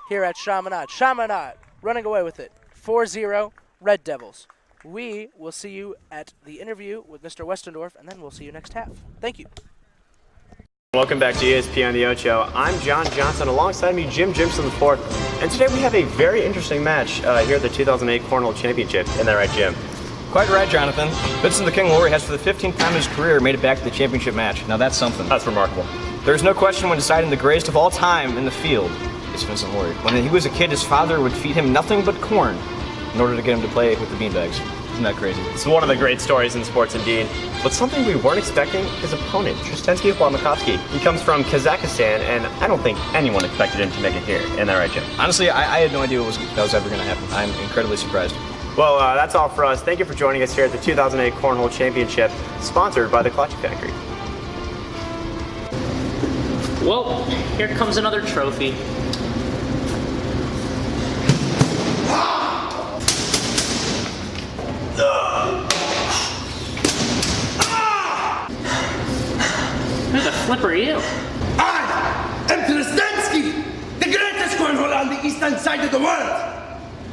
here at Chaminade. Chaminade running away with it. 4-0, Red Devils. We will see you at the interview with Mr. Westendorf, and then we'll see you next half. Thank you. Welcome back to ESPN The Ocho. I'm John Johnson. Alongside me, Jim Jimson IV. And today we have a very interesting match here at the 2008 Cornhole Championship. Isn't that right, Jim? Quite right, Jonathan. Vincent the King Laurie has, for the 15th time in his career, made it back to the championship match. Now that's something. That's remarkable. There's no question when deciding the greatest of all time in the field is Vincent Laurie. When he was a kid, his father would feed him nothing but corn in order to get him to play with the beanbags. Isn't that crazy? It's one of the great stories in sports indeed. But something we weren't expecting, his opponent, Tristensky Wamakovsky. He comes from Kazakhstan, and I don't think anyone expected him to make it here. Isn't that right, Jim? Honestly, I had no idea that was ever going to happen. I'm incredibly surprised. Well, that's all for us. Thank you for joining us here at the 2008 Cornhole Championship, sponsored by the Clutch Factory. Well, here comes another trophy. Who the flip are you? I am Tristensky, the greatest cornhole on the eastern side of the world.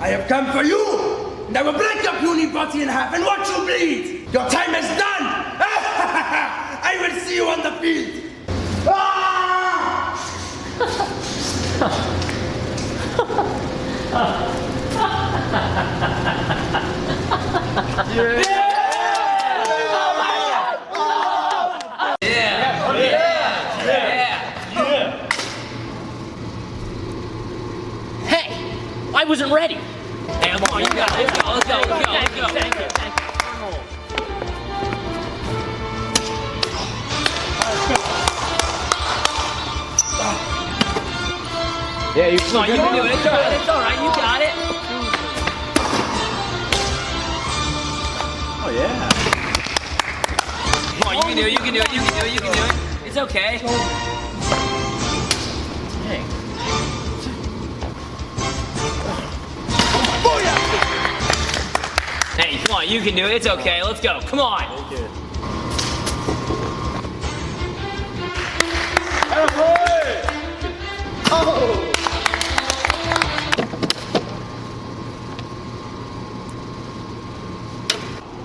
I have come for you, and I will break your puny body in half and watch you bleed. Your time is done. I will see you on the field. Hey, I wasn't ready. Hey, come on, you got it. Let's go. Thank you. Yeah, you Come on, you can do it. It's all right. You got it. Oh, yeah. Come on, you can do it. It's okay. Hey. Hey, come on, you can do it. It's okay. Let's go. Come on. Thank you.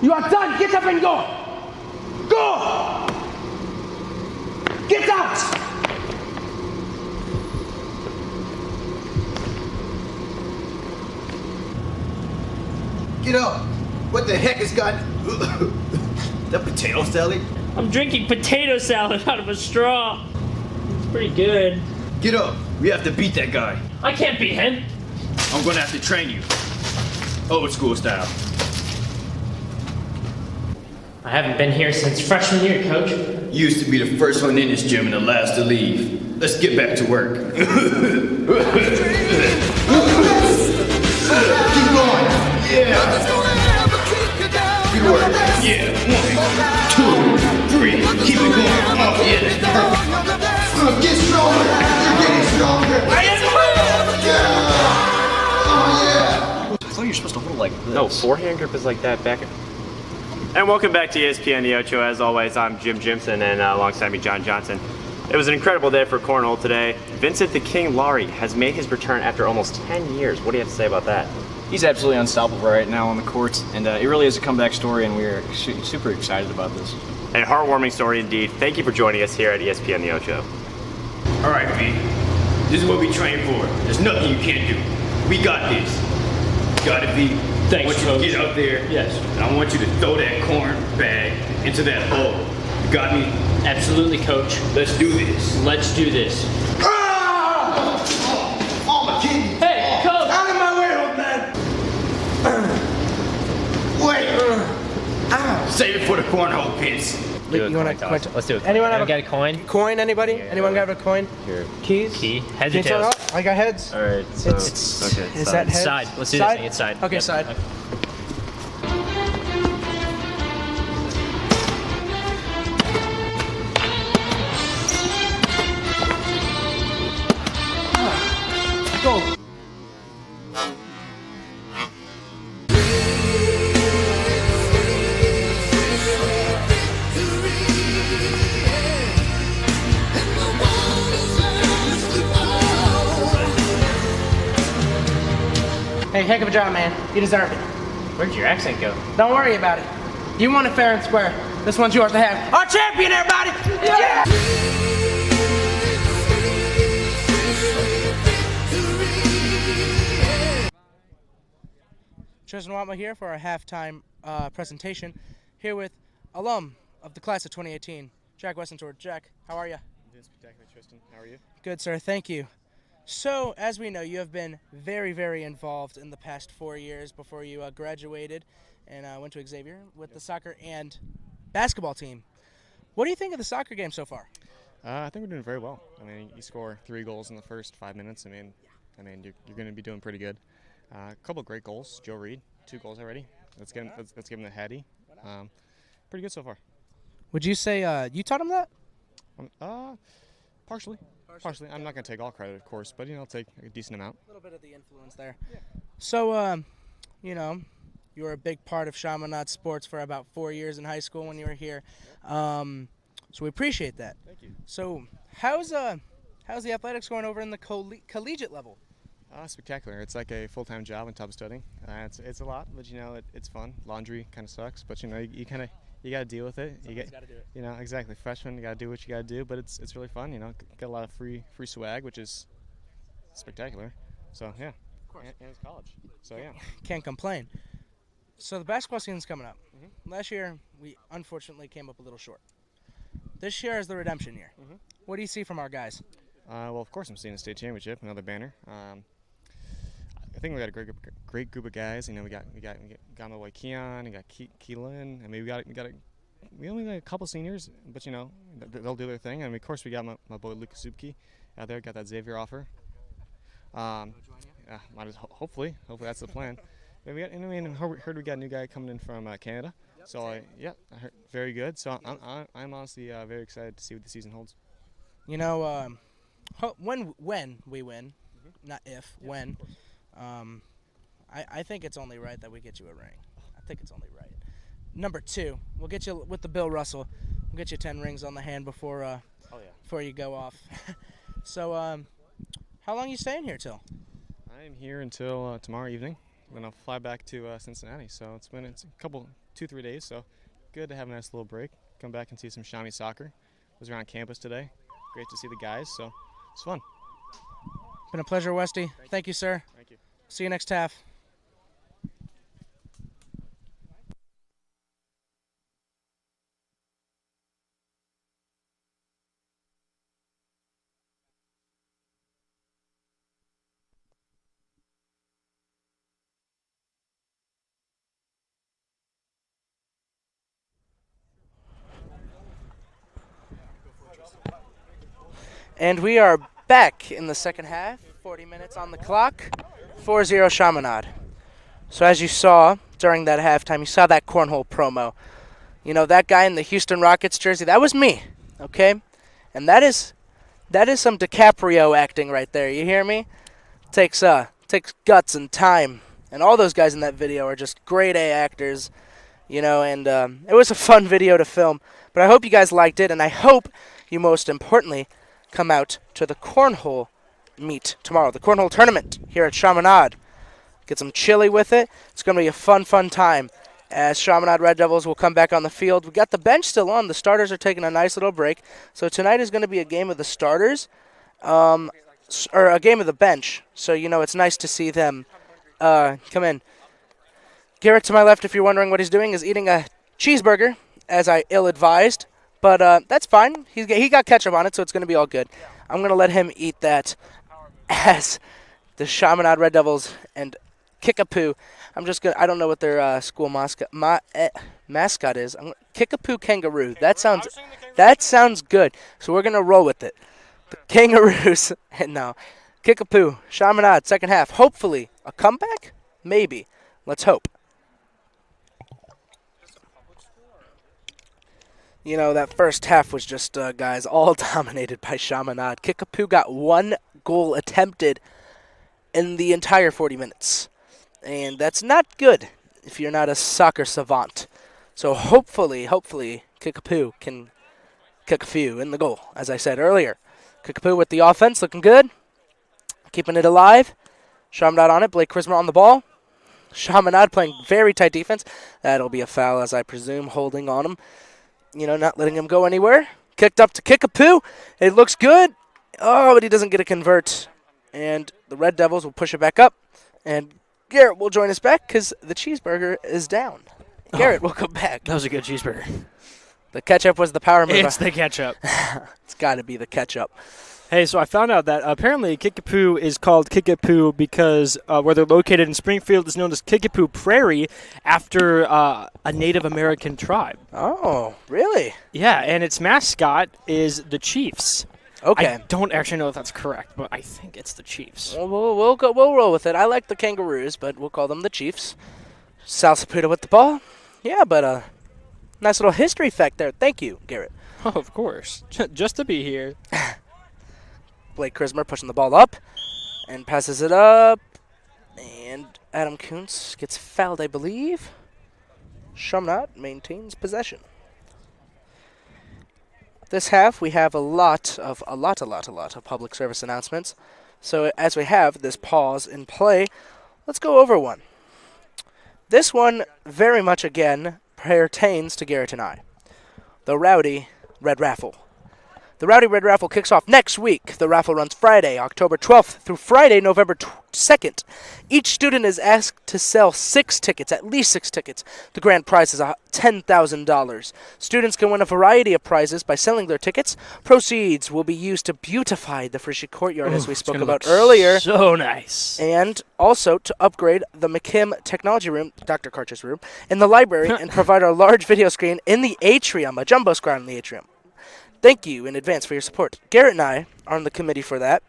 You are done. Get up and go. Go. Get out. Get up! What the heck has gotten... the potato salad? I'm drinking potato salad out of a straw. It's pretty good. Get up! We have to beat that guy. I can't beat him. I'm gonna have to train you. Old school style. I haven't been here since freshman year, Coach. You used to be the first one in this gym and the last to leave. Let's get back to work. Keep going! Yeah! Good work. Yeah, 1, 2, 3. Keep it going. Oh, yeah, that's perfect. Get stronger. You're getting stronger. I am. Yeah. Oh, yeah. I thought you were supposed to hold like this. No, forehand grip is like that back. And welcome back to ESPN The Ocho. As always, I'm Jim Jimson, and alongside me, John Johnson. It was an incredible day for cornhole today. Vincent the King Laurie has made his return after almost 10 years. What do you have to say about that? He's absolutely unstoppable right now on the court, and it really is a comeback story, and we're super excited about this. A heartwarming story indeed. Thank you for joining us here at ESPN The Ocho. All right, V. This is what we train for. There's nothing you can't do. We got this. Got it, V. Thanks, I want you Coach. to get out there. Yes. And I want you to throw that corn bag into that hole. You got me? Absolutely, Coach. Let's do this. Let's do this. Oh, my kidney. Hey, Coach! Out of my way, old man. Wait. Save it for the cornhole pits. You want to coin? Let's do it. Anyone have got a coin? coin? Anybody? Anyone got a coin? Here. Keys? Key. Heads or Can you tails? start off? I got heads. All right. So okay. Is that heads? Side. Let's do side? this thing. It's side. Okay, Yep. side. Go. Hey, heck of a job, man. You deserve it. Where'd your accent go? Don't worry about it. You won it fair and square. This one's yours to have. Our champion, everybody! Yeah! Tristan Watma here for our halftime presentation. Here with alum of the class of 2018, Jack Westentort. Jack, how are you? I'm doing spectacular, Tristan. How are you? Good, sir. Thank you. So, as we know, you have been very, very involved in the past 4 years before you graduated and went to Xavier with the soccer and basketball team. What do you think of the soccer game so far? I think we're doing very well. I mean, you score 3 goals in the first 5 minutes. I mean, you're going to be doing pretty good. A couple of great goals. Joe Reed, 2 goals already. Let's give him the Hattie. Pretty good so far. Would you say you taught him that? Partially. I'm not going to take all credit, of course, but I'll take a decent amount. A little bit of the influence there. Yeah. So, you were a big part of Chaminade sports for about 4 years in high school when you were here. So we appreciate that. Thank you. So, how's the athletics going over in the collegiate level? Spectacular. It's like a full-time job on top of studying. It's a lot, but it's fun. Laundry kind of sucks, but you got to deal with it. You got to do it. Exactly. Freshman, you got to do what you got to do, but it's really fun. Got a lot of free swag, which is spectacular. So yeah, of course. And it's college. So yeah, can't complain. So the basketball season's coming up. Mm-hmm. Last year we unfortunately came up a little short. This year is the redemption year. Mm-hmm. What do you see from our guys? Well, of course I'm seeing a state championship, another banner. I think we got a great group of guys. We got my boy Keon, we got Keelan. I mean, we only got a couple seniors, but they'll do their thing. And of course we got my boy Lucas Subke out there. Got that Xavier offer. Hopefully that's the plan. I heard we got a new guy coming in from Canada. So I heard, very good. So I'm honestly very excited to see what the season holds. When we win, not if, when. I think it's only right that we get you a ring. I think it's only right. Number 2, we'll get you with the Bill Russell. We'll get you 10 rings on the hand before you go off. So, how long are you staying here till? I am here until tomorrow evening. Then I'll fly back to Cincinnati. So it's a 2-3 days. So good to have a nice little break. Come back and see some Chaminade soccer. Was around campus today. Great to see the guys. So it's fun. Been a pleasure, Westy. Thank you, sir. Thank you. See you next half. And we are back in the second half, 40 minutes on the clock, 4-0 Chaminade. So as you saw during that halftime, you saw that cornhole promo. That guy in the Houston Rockets jersey, that was me, okay? And that is some DiCaprio acting right there, you hear me? Takes guts and time. And all those guys in that video are just grade A actors, and it was a fun video to film. But I hope you guys liked it, and I hope you most importantly come out to the cornhole meet tomorrow, the cornhole tournament here at Chaminade. Get some chili with it. It's going to be a fun time as Chaminade Red Devils will come back on the field. We got the bench still on. The starters are taking a nice little break. So tonight is going to be a game of the starters, or a game of the bench. So, it's nice to see them come in. Garrett to my left, if you're wondering what he's doing, is eating a cheeseburger, as I ill-advised. But that's fine. He got ketchup on it, so it's going to be all good. I'm going to let him eat that as the Chaminade Red Devils and Kickapoo. I don't know what their school mascot is. Kickapoo Kangaroo. That sounds good. So we're gonna roll with it. The Kangaroos. No, Kickapoo. Chaminade. Second half. Hopefully a comeback. Maybe. Let's hope. You know, that first half was just, guys, all dominated by Chaminade. Kickapoo got 1 goal attempted in the entire 40 minutes. And that's not good if you're not a soccer savant. So hopefully, Kickapoo can kick a few in the goal, as I said earlier. Kickapoo with the offense, looking good. Keeping it alive. Chaminade on it. Blake Krismer on the ball. Chaminade playing very tight defense. That'll be a foul, as I presume, holding on him. You know, not letting him go anywhere. Kicked up to Kickapoo. It looks good. Oh, but he doesn't get a convert. And the Red Devils will push it back up. And Garrett will join us back because the cheeseburger is down. Garrett will come back. That was a good cheeseburger. The ketchup was the power move. It's the ketchup. It's got to be the ketchup. Hey, so I found out that apparently Kickapoo is called Kickapoo because where they're located in Springfield is known as Kickapoo Prairie after a Native American tribe. Oh, really? Yeah, and its mascot is the Chiefs. Okay. I don't actually know if that's correct, but I think it's the Chiefs. Well, we'll roll with it. I like the Kangaroos, but we'll call them the Chiefs. Sal Saputo with the ball. Yeah, but nice little history fact there. Thank you, Garrett. Oh, of course. Just to be here. Blake Krismer pushing the ball up and passes it up. And Adam Kuntz gets fouled, I believe. Chaminade maintains possession. This half, we have a lot of public service announcements. So as we have this pause in play, let's go over one. This one very much, again, pertains to Garrett and I. The Rowdy Red Raffle. The Rowdy Red Raffle kicks off next week. The raffle runs Friday, October 12th through Friday, November 2nd. Each student is asked to sell 6 tickets, at least 6 tickets. The grand prize is $10,000. Students can win a variety of prizes by selling their tickets. Proceeds will be used to beautify the Frischie Courtyard, as we spoke about earlier. So nice. And also to upgrade the McKim Technology Room, Dr. Karch's room, in the library and provide a large video screen in the atrium, a jumbo screen in the atrium. Thank you in advance for your support. Garrett and I are on the committee for that.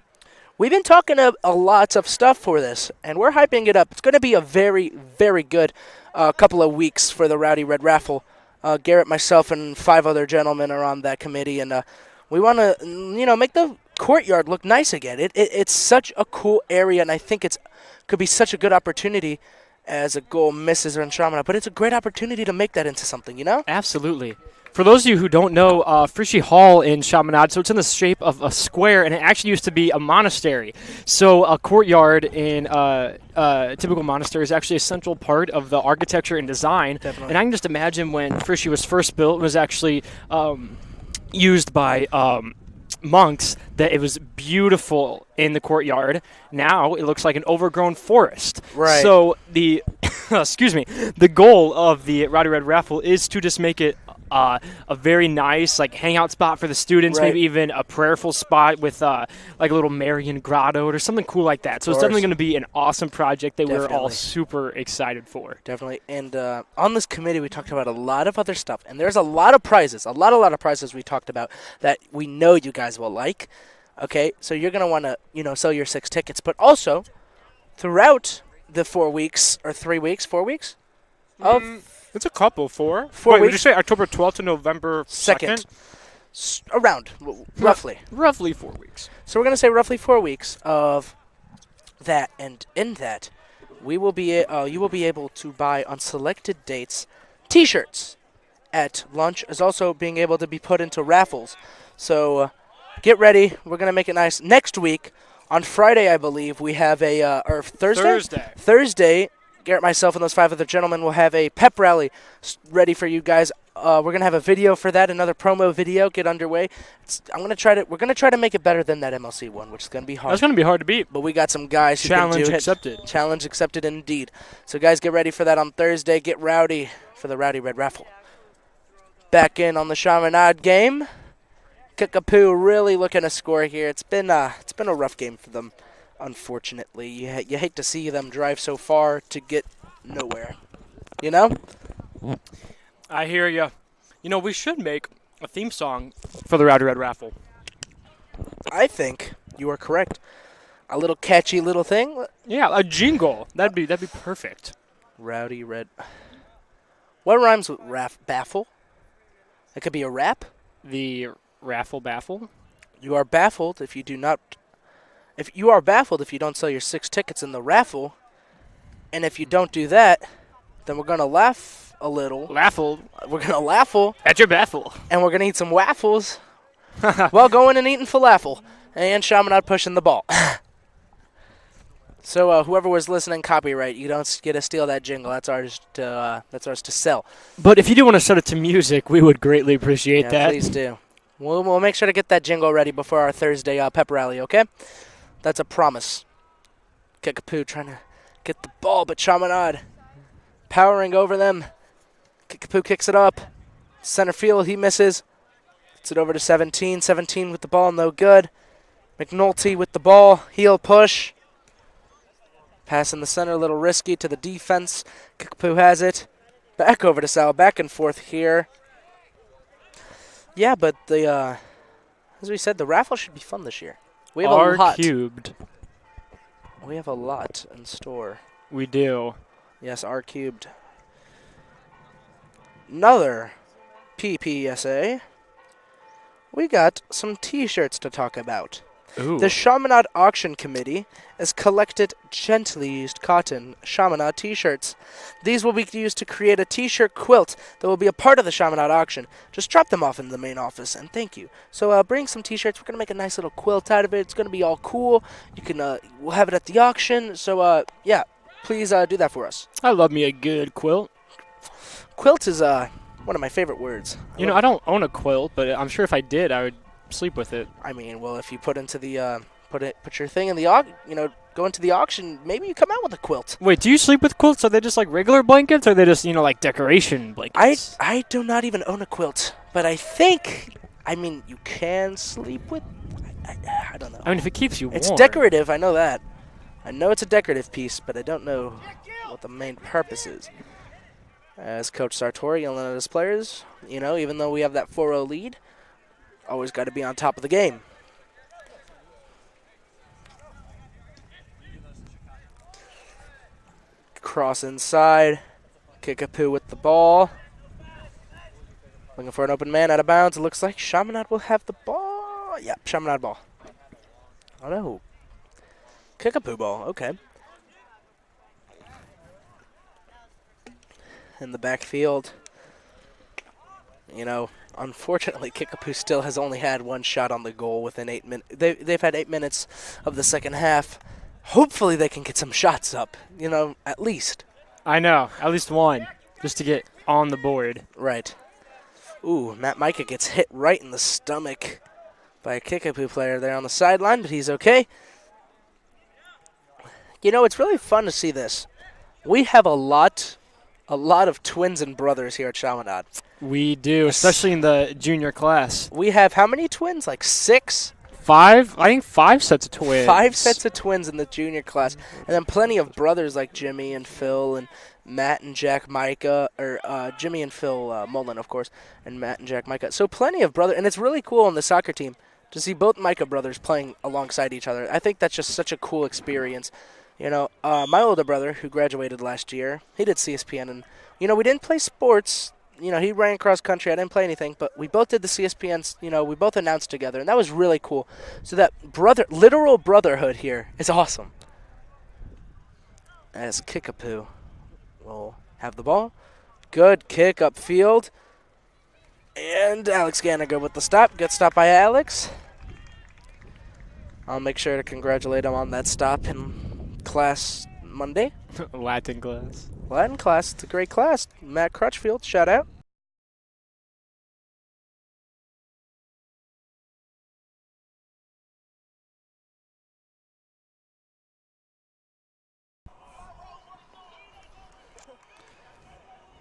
We've been talking a lot of stuff for this, and we're hyping it up. It's going to be a very, very good couple of weeks for the Rowdy Red Raffle. Garrett, myself, and 5 other gentlemen are on that committee, and we want to, make the courtyard look nice again. It's such a cool area, and I think could be such a good opportunity as a goal misses in Chaminade, but it's a great opportunity to make that into something, Absolutely. For those of you who don't know, Frischie Hall in Chaminade, so it's in the shape of a square, and it actually used to be a monastery. So a courtyard in typical monastery is actually a central part of the architecture and design. Definitely. And I can just imagine when Frischie was first built, it was actually used by monks, that it was beautiful in the courtyard. Now it looks like an overgrown forest. Right. So the the goal of the Rowdy Red Raffle is to just make it a very nice hangout spot for the students, right. Maybe even a prayerful spot with like a little Marian grotto or something cool like that. So it's definitely going to be an awesome project that we're all super excited for. Definitely. And on this committee, we talked about a lot of other stuff, and there's a lot of prizes, a lot of prizes we talked about that we know you guys will like. Okay, so you're going to want to, sell your 6 tickets, but also throughout the 4 weeks or 3 weeks, 4 weeks of it's a couple, 4. 4 Wait, weeks. would you say October 12th to November 2nd? Around, roughly. Roughly 4 weeks. So we're going to say roughly 4 weeks of that, and in that, you will be able to buy on selected dates T-shirts at lunch, is also being able to be put into raffles. So get ready. We're going to make it nice. Next week, on Friday, I believe, we have or Thursday? Thursday, Garrett, myself, and those 5 other gentlemen will have a pep rally ready for you guys. We're going to have a video for that, another promo video, get underway. We're going to try to make it better than that MLC one, which is going to be hard. That's going to be hard to beat. But we got some guys who Challenge can do accepted. it. Challenge accepted indeed. So, guys, get ready for that on Thursday. Get rowdy for the Rowdy Red Raffle. Back in on the Chaminade game. Kickapoo really looking to score here. It's been a rough game for them. unfortunately. You hate to see them drive so far to get nowhere. You know? I hear you. You know, we should make a theme song for the Rowdy Red Raffle. I think you are correct. A little catchy little thing. Yeah, a jingle. That'd be perfect. Rowdy Red. What rhymes with baffle? It could be a rap. The raffle baffle. You are baffled if you do not. If you are baffled if you don't sell your 6 tickets in the raffle, and if you don't do that, then we're gonna laugh a little. Laffle. We're gonna laffle. At your baffle. And we're gonna eat some waffles. While going and eating falafel, and Chaminade pushing the ball. So whoever was listening, copyright. You don't get to steal that jingle. That's ours to sell. But if you do want to set it to music, we would greatly appreciate that. Please do. We'll make sure to get that jingle ready before our Thursday pep rally, okay? That's a promise. Kickapoo trying to get the ball, but Chaminade powering over them. Kickapoo kicks it up. Center field, he misses. Gets it over to 17. 17 with the ball, no good. McNulty with the ball. Heel push. Pass in the center, a little risky to the defense. Kickapoo has it. Back over to Sal. Back and forth here. Yeah, but as we said, the raffle should be fun this year. We have a lot. R-cubed. We have a lot in store. We do. Yes, R-cubed. Another PPSA. We got some T-shirts to talk about. Ooh. The Chaminade Auction Committee has collected gently used cotton Chaminade T-shirts. These will be used to create a T-shirt quilt that will be a part of the Chaminade auction. Just drop them off in the main office, and thank you. So bring some T-shirts. We're going to make a nice little quilt out of it. It's going to be all cool. You can we'll have it at the auction. So, yeah, please do that for us. I love me a good quilt. Quilt is one of my favorite words. You know, I don't own a quilt, but I'm sure if I did, I would sleep with it. I mean, well, if you put into the put your thing in the go into the auction, maybe you come out with a quilt. Wait, do you sleep with quilts? Are they just like regular blankets, or are they just like decoration blankets? I do not even own a quilt, but I mean, you can sleep with. I don't know. I mean, if it keeps you warm. It's decorative. I know that. I know it's a decorative piece, but I don't know what the main purpose is. As Coach Sartori yelling at his players, even though we have that 4-0 lead, always got to be on top of the game. Cross inside. Kickapoo with the ball. Looking for an open man out of bounds. It looks like Chaminade will have the ball. Yep, Chaminade ball. Oh, no. Kickapoo ball. Okay. In the backfield. Unfortunately, Kickapoo still has only had one shot on the goal within 8 minutes. They've had 8 minutes of the second half. Hopefully they can get some shots up, at least. I know, at least one, just to get on the board. Right. Ooh, Matt Micah gets hit right in the stomach by a Kickapoo player there on the sideline, but he's okay. It's really fun to see this. We have a lot of twins and brothers here at Chaminade. We do, especially in the junior class. We have how many twins? Like 6? 5? I think 5 sets of twins. 5 sets of twins in the junior class. And then plenty of brothers like Jimmy and Phil and Matt and Jack Micah, or Jimmy and Phil Mullen, of course, and Matt and Jack Micah. So plenty of brothers. And it's really cool on the soccer team to see both Micah brothers playing alongside each other. I think that's just such a cool experience. My older brother, who graduated last year, he did CSPN. And, we didn't play sports. He ran cross country. I didn't play anything, but we both did the CSPNs. We both announced together, and that was really cool. So that literal brotherhood here is awesome. As Kickapoo will have the ball. Good kick upfield. And Alex Ganager with the stop. Good stop by Alex. I'll make sure to congratulate him on that stop in class Monday. Latin class. Latin class. It's a great class. Matt Crutchfield, shout out.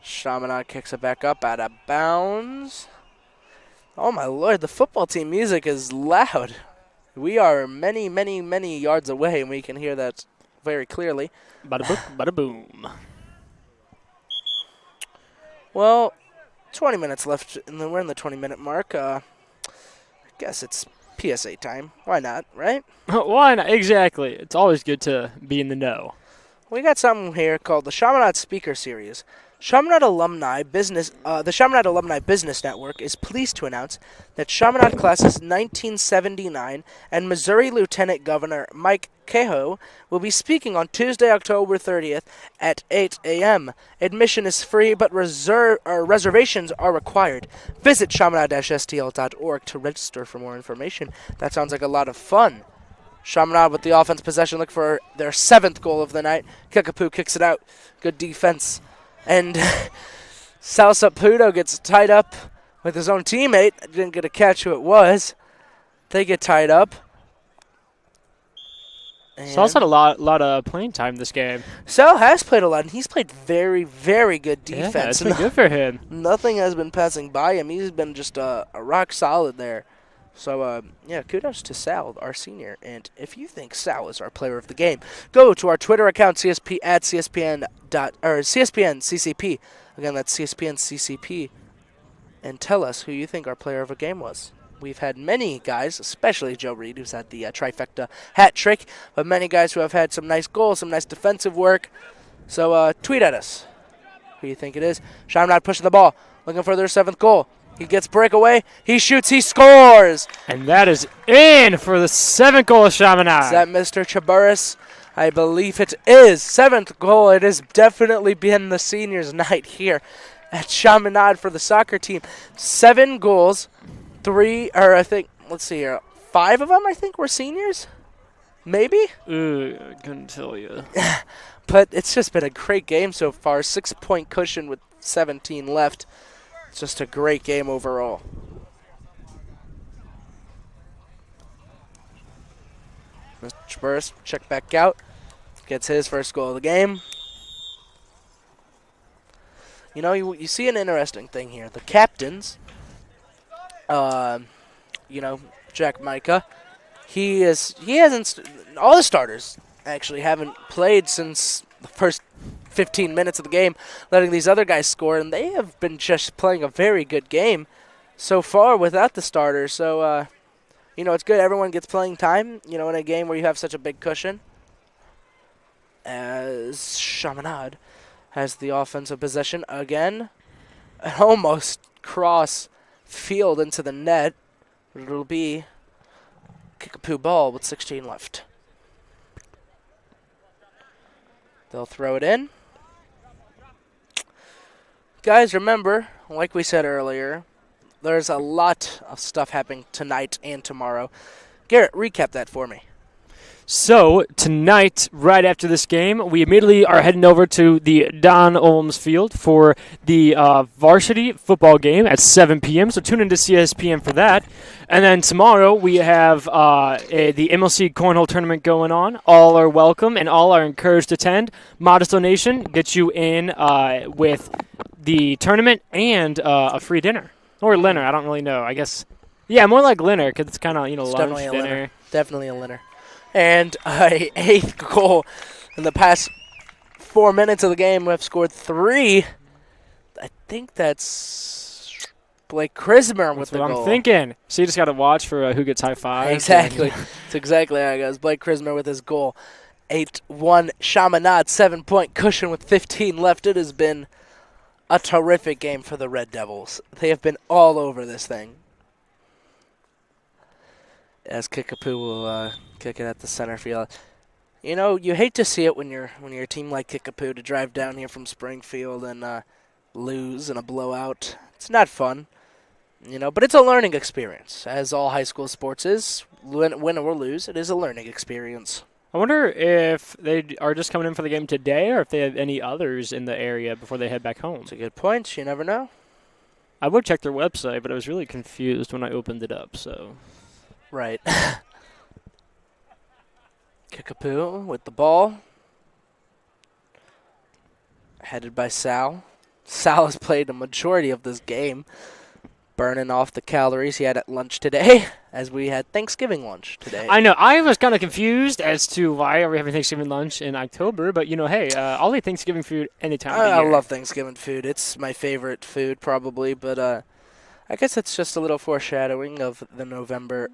Chaminade kicks it back up out of bounds. Oh my lord, the football team music is loud. We are many, many, many yards away, and we can hear that very clearly. Bada book, bada boom. Well, 20 minutes left, and then we're in the 20-minute mark. I guess it's PSA time. Why not, right? Why not? Exactly. It's always good to be in the know. We got something here called the Chaminade Speaker Series. The Chaminade Alumni Business Network is pleased to announce that Chaminade classes 1979 and Missouri Lieutenant Governor Mike Kehoe will be speaking on Tuesday, October 30th at 8 a.m. Admission is free, but reservations are required. Visit chaminade-stl.org to register for more information. That sounds like a lot of fun. Chaminade with the offense possession, look for their 7th goal of the night. Kickapoo kicks it out. Good defense. And Sal Saputo gets tied up with his own teammate. I didn't get to catch who it was. They get tied up. Sal's had a lot of playing time this game. Sal has played a lot, and he's played very, very good defense. Yeah, it's been good for him. Nothing has been passing by him. He's been just a rock solid there. So, yeah, kudos to Sal, our senior. And if you think Sal is our player of the game, go to our Twitter account, CSPNCCP. Again, that's CSPNCCP. And tell us who you think our player of the game was. We've had many guys, especially Joe Reed, who's had the trifecta hat trick, but many guys who have had some nice goals, some nice defensive work. So, tweet at us who you think it is. Chaminade pushing the ball, looking for their 7th goal. He gets breakaway. He shoots. He scores. And that is in for the 7th goal of Chaminade. Is that Mr. Chaburris? I believe it is. 7th goal. It has definitely been the seniors' night here at Chaminade for the soccer team. 7 goals. 5 of them, I think, were seniors. Maybe? I couldn't tell you. But it's just been a great game so far. 6-point cushion with 17 left. It's just a great game overall. Mr. Chaburris, check back out. Gets his first goal of the game. You know, you see an interesting thing here. The captains, Jack Micah, all the starters actually haven't played since the first 15 minutes of the game, letting these other guys score, and they have been just playing a very good game so far without the starters. So, it's good everyone gets playing time, in a game where you have such a big cushion. As Chaminade has the offensive possession again. An almost cross field into the net. It'll be Kickapoo ball with 16 left. They'll throw it in. Guys, remember, like we said earlier, there's a lot of stuff happening tonight and tomorrow. Garrett, recap that for me. So, tonight, right after this game, we immediately are heading over to the Don Olms Field for the varsity football game at 7 p.m., so tune into CSPN for that. And then tomorrow, we have the MLC Cornhole Tournament going on. All are welcome, and all are encouraged to attend. Modest donation gets you in with the tournament and a free dinner. Or dinner, I don't really know. I guess, yeah, more like dinner, because it's kind of, lunch, dinner. Definitely a dinner. And a 8th goal in the past 4 minutes of the game. We have scored 3. I think that's Blake Krismer with the goal. That's what I'm thinking. So you just got to watch for who gets high five. Exactly. That's exactly how it goes. Blake Krismer with his goal. 8-1 Chaminade, 7-point cushion with 15 left. It has been a terrific game for the Red Devils. They have been all over this thing. As Kickapoo will kick it at the center field. You hate to see it when you're a team like Kickapoo to drive down here from Springfield and lose in a blowout. It's not fun, but it's a learning experience, as all high school sports is. Win or lose, it is a learning experience. I wonder if they are just coming in for the game today or if they have any others in the area before they head back home. It's a good point. You never know. I would check their website, but I was really confused when I opened it up, so... Right. Kickapoo with the ball. Headed by Sal. Sal has played a majority of this game. burning off the calories he had at lunch today, as we had Thanksgiving lunch today. I know. I was kind of confused as to why are we having Thanksgiving lunch in October, but hey, I'll eat Thanksgiving food anytime of the I year. love Thanksgiving food. It's my favorite food probably, but I guess it's just a little foreshadowing of the November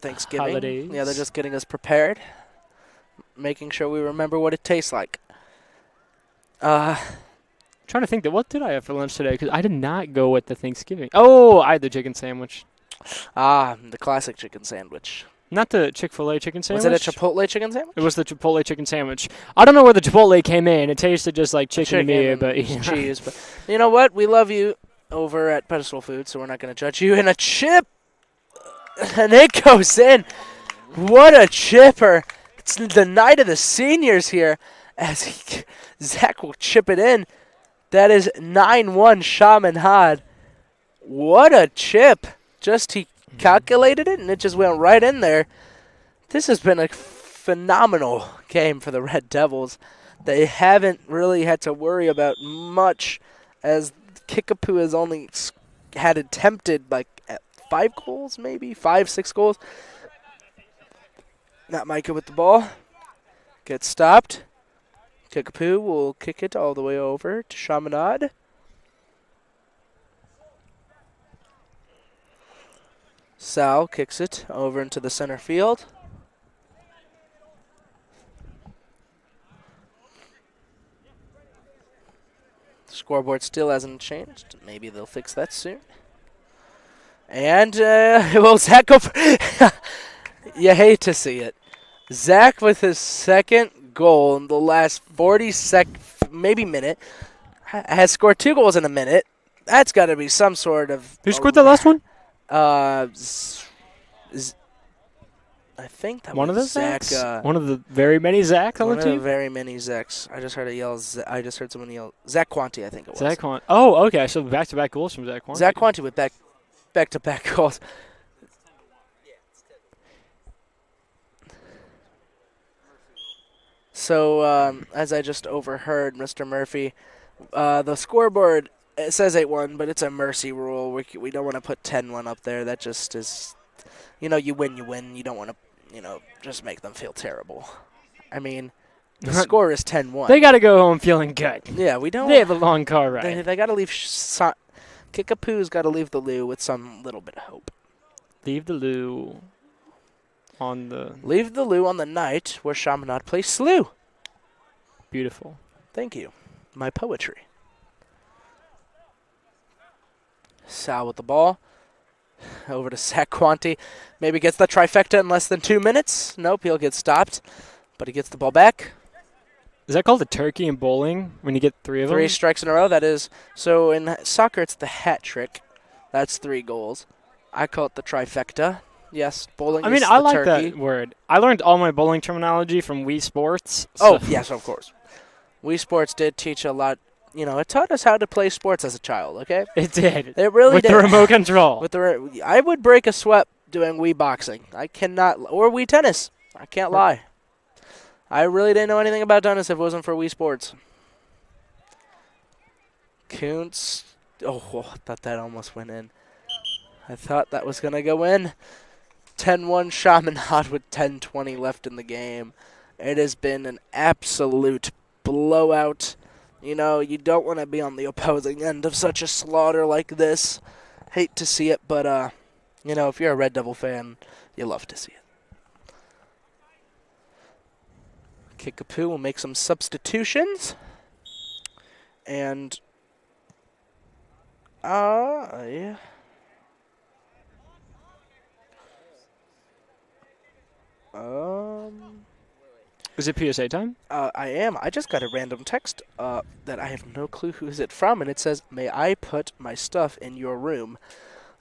Thanksgiving. Holidays. Yeah, they're just getting us prepared, making sure we remember what it tastes like. Trying to think what did I have for lunch today? Because I did not go with the Thanksgiving. Oh, I had the chicken sandwich. The classic chicken sandwich. Not the Chick-fil-A chicken sandwich. Was it a Chipotle chicken sandwich? It was the Chipotle chicken sandwich. I don't know where the Chipotle came in. It tasted just like chicken to me, but cheese. But you know what? We love you over at Pedestal Food, so we're not going to judge you. And a chip, and it goes in. What a chipper! It's the night of the seniors here, as Zach will chip it in. That is 9-1 Chaminade. What a chip! He calculated it, and it just went right in there. This has been a phenomenal game for the Red Devils. They haven't really had to worry about much, as Kickapoo has only had attempted like 5 goals, maybe 5-6 goals. Not Micah with the ball. Gets stopped. Kickapoo will kick it all the way over to Chaminade. Sal kicks it over into the center field. The scoreboard still hasn't changed. Maybe they'll fix that soon. And, Zach go you hate to see it. Zach with his second goal in the last 40 maybe minute, has scored 2 goals in a minute. That's got to be some sort of... Who scored the last one? I think that one of the Zach. Zachs? One of the very many Zachs on the team? One of the very many Zachs. I just heard someone yell. Zach Quanti, I think it was. Zach Quanti. Oh, okay. So back-to-back goals from Zach Quanti. Zach Quanti with back-to-back goals. So, as I just overheard Mr. Murphy, the scoreboard, it says 8-1, but it's a mercy rule. We don't want to put 10-1 up there. That just is, you win, you win. You don't want to, just make them feel terrible. I mean, the score is 10-1. They got to go home feeling good. Yeah, we don't. They have a long car ride. They got to leave. Kickapoo's got to leave the loo with some little bit of hope. Leave the loo on the night where Chaminade plays Slew. Beautiful. Thank you. My poetry. Sal with the ball. Over to Zach Quanti. Maybe gets the trifecta in less than 2 minutes. Nope, he'll get stopped. But he gets the ball back. Is that called a turkey in bowling when you get 3 of them? 3 strikes in a row, that is. So in soccer, it's the hat trick. That's 3 goals. I call it the trifecta. Yes, bowling is I the like turkey. that word. I learned all my bowling terminology from Wii Sports. So. Oh, yes, of course. Wii Sports did teach a lot. It taught us how to play sports as a child, okay? It did. It really did. With the remote control. I would break a sweat doing Wii boxing. I cannot. Or Wii tennis. I can't lie. I really didn't know anything about tennis if it wasn't for Wii Sports. Kuntz. Oh, I thought that almost went in. I thought that was going to go in. 10-1 Chaminade with 10:20 left in the game. It has been an absolute blowout. You don't want to be on the opposing end of such a slaughter like this. Hate to see it, but, if you're a Red Devil fan, you love to see it. Kickapoo will make some substitutions. And, yeah. Is it PSA time? I am. I just got a random text that I have no clue who is it from, and it says, "May I put my stuff in your room?"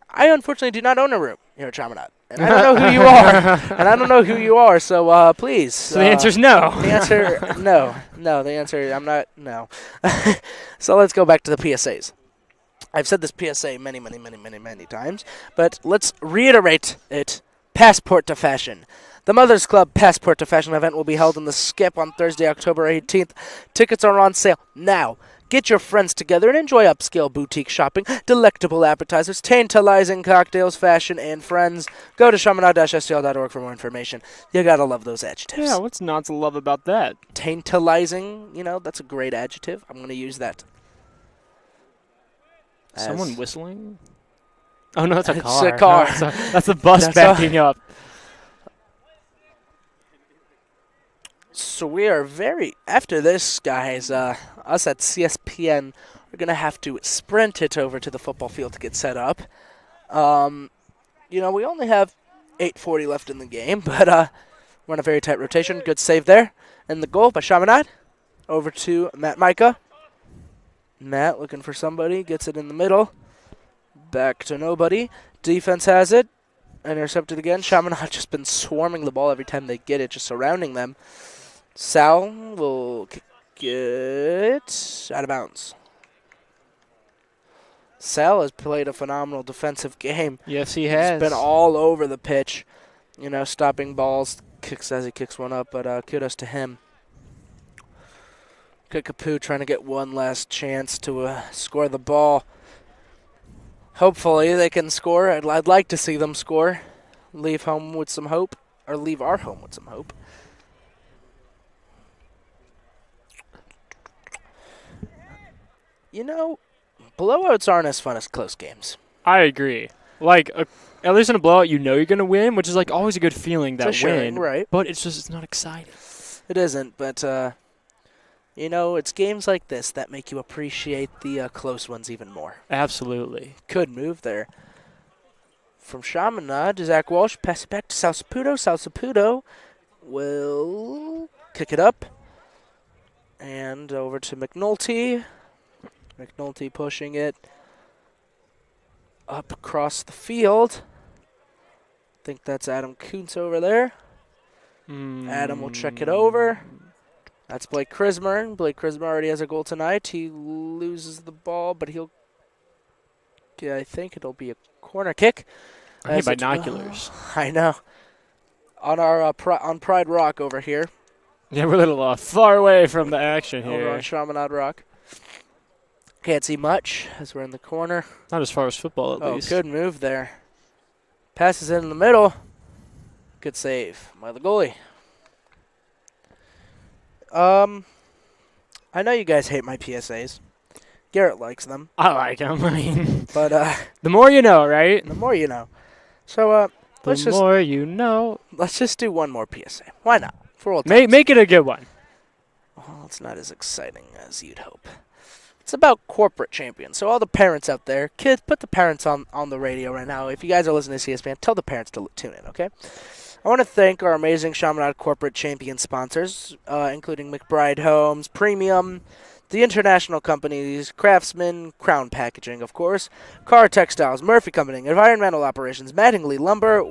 I unfortunately do not own a room here at Chaminade, and I don't know who you are. So please. So the answer is no. The answer no. The answer I'm not no. So let's go back to the PSAs. I've said this PSA many times, but let's reiterate it. Passport to Fashion. The Mothers Club Passport to Fashion event will be held in the Skip on Thursday, October 18th. Tickets are on sale now. Get your friends together and enjoy upscale boutique shopping, delectable appetizers, tantalizing cocktails, fashion, and friends. Go to chaminade-stl.org for more information. You gotta love those adjectives. Yeah, what's not to love about that? Tantalizing, that's a great adjective. I'm gonna use that. Someone whistling? Oh, no, that's a It's car. a car. No, that's a bus backing up. So we are after this, guys, us at CSPN are going to have to sprint it over to the football field to get set up. We only have 8:40 left in the game, but we're on a very tight rotation. Good save there. And the goal by Chaminade. Over to Matt Micah. Matt looking for somebody, gets it in the middle. Back to nobody. Defense has it. Intercepted again. Chaminade just been swarming the ball every time they get it, just surrounding them. Sal will kick it out of bounds. Sal has played a phenomenal defensive game. Yes, he has. He's been all over the pitch, stopping balls, kicks as he kicks one up, but kudos to him. Kickapoo trying to get one last chance to score the ball. Hopefully they can score. I'd like to see them score. Leave home with some hope, or leave our home with some hope. Blowouts aren't as fun as close games. I agree. Like, at least in a blowout, you're going to win, which is like always a good feeling, that win. Right. But it's not exciting. It isn't, but, it's games like this that make you appreciate the close ones even more. Absolutely. Good move there. From Chaminade to Zach Walsh, pass it back to Sal Saputo. Sal Saputo will kick it up. And over to McNulty. McNulty pushing it up across the field. I think that's Adam Kuntz over there. Adam will check it over. That's Blake Krismer. Blake Krismer already has a goal tonight. He loses the ball, but I think it'll be a corner kick. I need binoculars. I know. On our on Pride Rock over here. Yeah, we're a little far away from the action here. Over on Chaminade Rock. Can't see much as we're in the corner. Not as far as football, at least. Good move there. Passes in the middle. Good save by the goalie. I know you guys hate my PSAs. Garrett likes them. I like them. I mean, but the more you know, right? The more you know. So the more you know. Let's just do one more PSA. Why not? For old times. Make it a good one. Well, it's not as exciting as you'd hope. It's about corporate champions. So all the parents out there, kids, put the parents on the radio right now. If you guys are listening to CSPN, tell the parents to tune in, okay? I want to thank our amazing Chaminade corporate champion sponsors, including McBride Homes, Premium, the international companies, Craftsman, Crown Packaging, of course, Car Textiles, Murphy Company, Environmental Operations, Mattingly Lumber,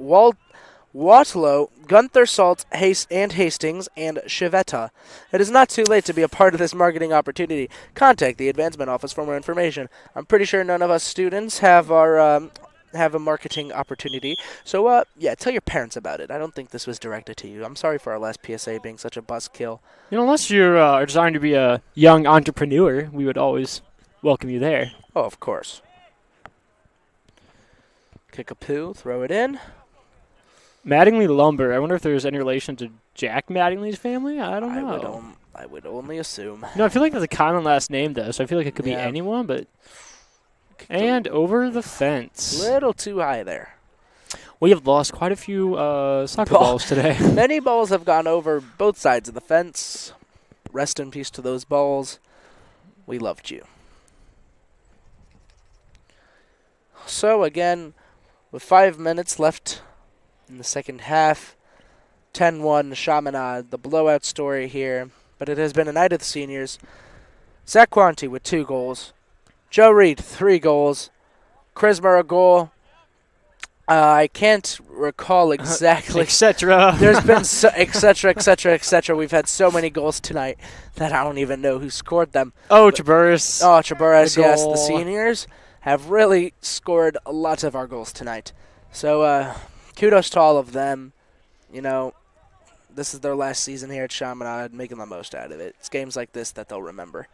Watlow, Gunther Salt, Hastings, and Chivetta. It is not too late to be a part of this marketing opportunity. Contact the Advancement Office for more information. I'm pretty sure none of us students have a marketing opportunity. So, tell your parents about it. I don't think this was directed to you. I'm sorry for our last PSA being such a buzzkill. Unless you're designed to be a young entrepreneur, we would always welcome you there. Oh, of course. Kickapoo, throw it in. Mattingly Lumber. I wonder if there's any relation to Jack Mattingly's family? I don't know. I would only assume. No, I feel like that's a common last name, though, so I feel like it could be anyone, but... And over the fence. Little too high there. We have lost quite a few soccer balls today. Many balls have gone over both sides of the fence. Rest in peace to those balls. We loved you. So, again, with 5 minutes left in the second half, 10-1 Chaminade, the blowout story here. But it has been a night of the seniors. Zach Quanti with 2 goals. Joe Reed, 3 goals. Krismer, a goal. I can't recall exactly. Etc. There's been etc. We've had so many goals tonight that I don't even know who scored them. Chaburis. Chaburis, yes. The seniors have really scored a lot of our goals tonight. So kudos to all of them. This is their last season here at Chaminade, making the most out of it. It's games like this that they'll remember.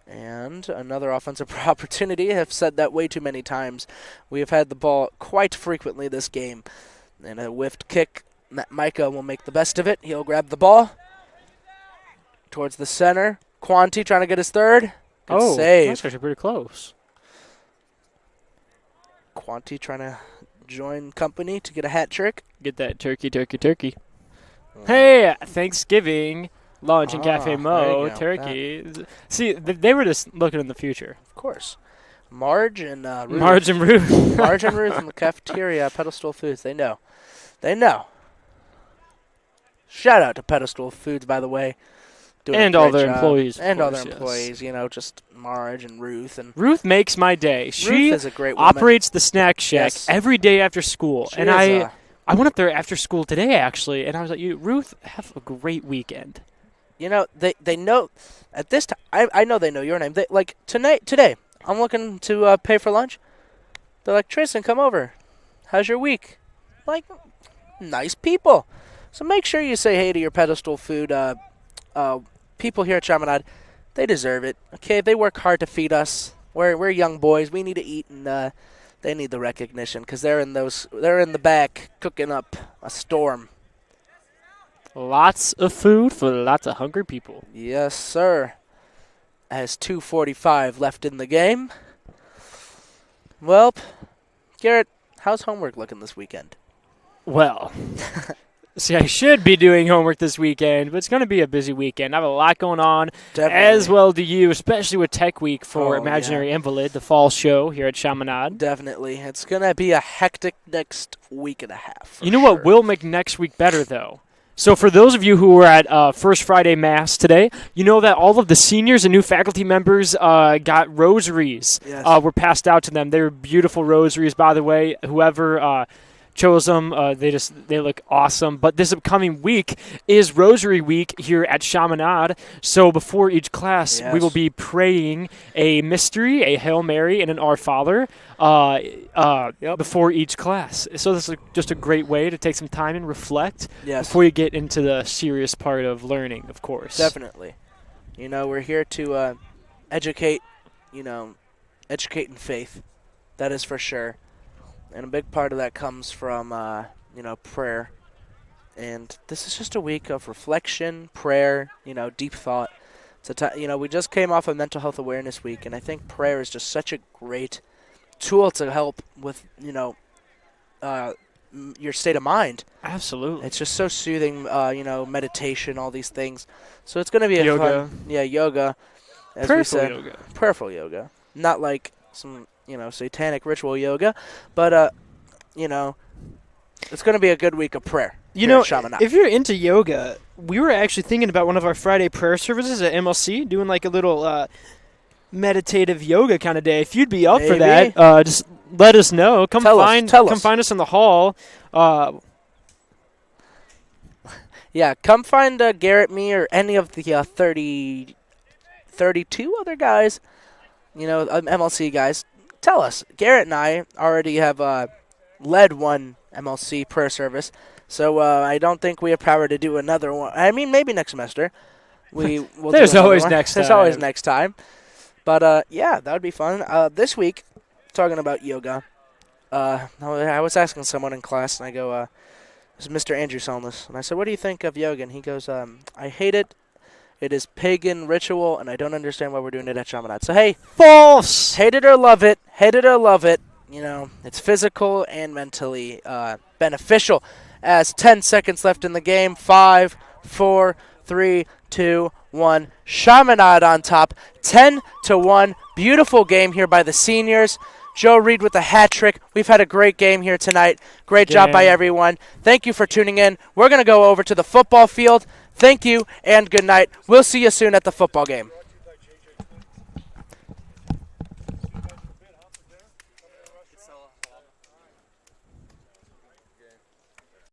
And another offensive opportunity. I've said that way too many times. We have had the ball quite frequently this game. And a whiffed kick. Micah will make the best of it. He'll grab the ball towards the center. Quanti trying to get his third. Good save. That's actually pretty close. Quanti trying to join company to get a hat trick. Get that turkey. Hey, Thanksgiving lunch in Cafe there Mo, you go. turkey. See, they were just looking in the future. Of course. Marge and Ruth. Marge and Ruth. Marge and Ruth in the cafeteria at Pedestal Foods. They know. They know. Shout out to Pedestal Foods, by the way. Doing And a all great their job. employees, of And all course, their yes. employees, you know, just Marge and Ruth. And Ruth makes my day. She Ruth is a great woman. operates the snack shack Yes. every day after school. She And is, I went up there after school today, actually, and I was like, Ruth, have a great weekend. you know, they know at this time. I know they know your name. They, like today, I'm looking to pay for lunch. They're like, Tristan, come over. How's your week? Like, nice people. So make sure you say hey to your Pedestal Food people here at Chaminade. They deserve it. Okay, they work hard to feed us. We're young boys. We need to eat, and they need the recognition because they're in the back cooking up a storm. Lots of food for lots of hungry people. Yes, sir. As 2:45 left in the game. Well, Garrett, how's homework looking this weekend? Well, see, I should be doing homework this weekend, but it's going to be a busy weekend. I have a lot going on, Definitely. as well do you, especially with Tech Week for Oh, Imaginary Invalid, the fall show here at Chaminade. Definitely. It's going to be a hectic next week and a half. You know what will make next week better, though? So for those of you who were at First Friday Mass today, you know that all of the seniors and new faculty members got rosaries. Yes. Were passed out to them. They were beautiful rosaries, by the way. Whoever chose them, they look awesome. But this upcoming week is Rosary Week here at Chaminade. So before each class, we will be praying a mystery, a Hail Mary, and an Our Father before each class. So this is just a great way to take some time and reflect before you get into the serious part of learning, of course. Definitely. You know, we're here to educate, educate in faith. That is for sure. And a big part of that comes from, prayer. And this is just a week of reflection, prayer, deep thought. It's we just came off of Mental Health Awareness Week, and I think prayer is just such a great tool to help with, your state of mind. Absolutely. It's just so soothing, meditation, all these things. So it's going to be a yoga. fun, yoga. As Prayerful we said, yoga. Prayerful yoga. Not like some, satanic ritual yoga, but, it's going to be a good week of prayer. If you're into yoga, we were actually thinking about one of our Friday prayer services at MLC, doing like a little meditative yoga kind of day. If you'd be up for that, just let us know. Come find us in the hall. Yeah, come find Garrett, me, or any of the 32 other guys, MLC guys. Tell us. Garrett and I already have led one MLC prayer service, so I don't think we have power to do another one. I mean, maybe next semester. There's always next time. There's always next time. But, that would be fun. This week, talking about yoga, I was asking someone in class, and I go, this is Mr. Andrew Solness, and I said, what do you think of yoga? And he goes, I hate it. It is pagan ritual, and I don't understand why we're doing it at Chaminade. So, hey. False! Hate it or love it. Hate it or love it. It's physical and mentally beneficial. As 10 seconds left in the game. 5, 4, 3, 2, 1. Chaminade on top. 10-1. Beautiful game here by the seniors. Joe Reed with a hat trick. We've had a great game here tonight. Great job by everyone. Thank you for tuning in. We're going to go over to the football field. Thank you and good night. We'll see you soon at the football game.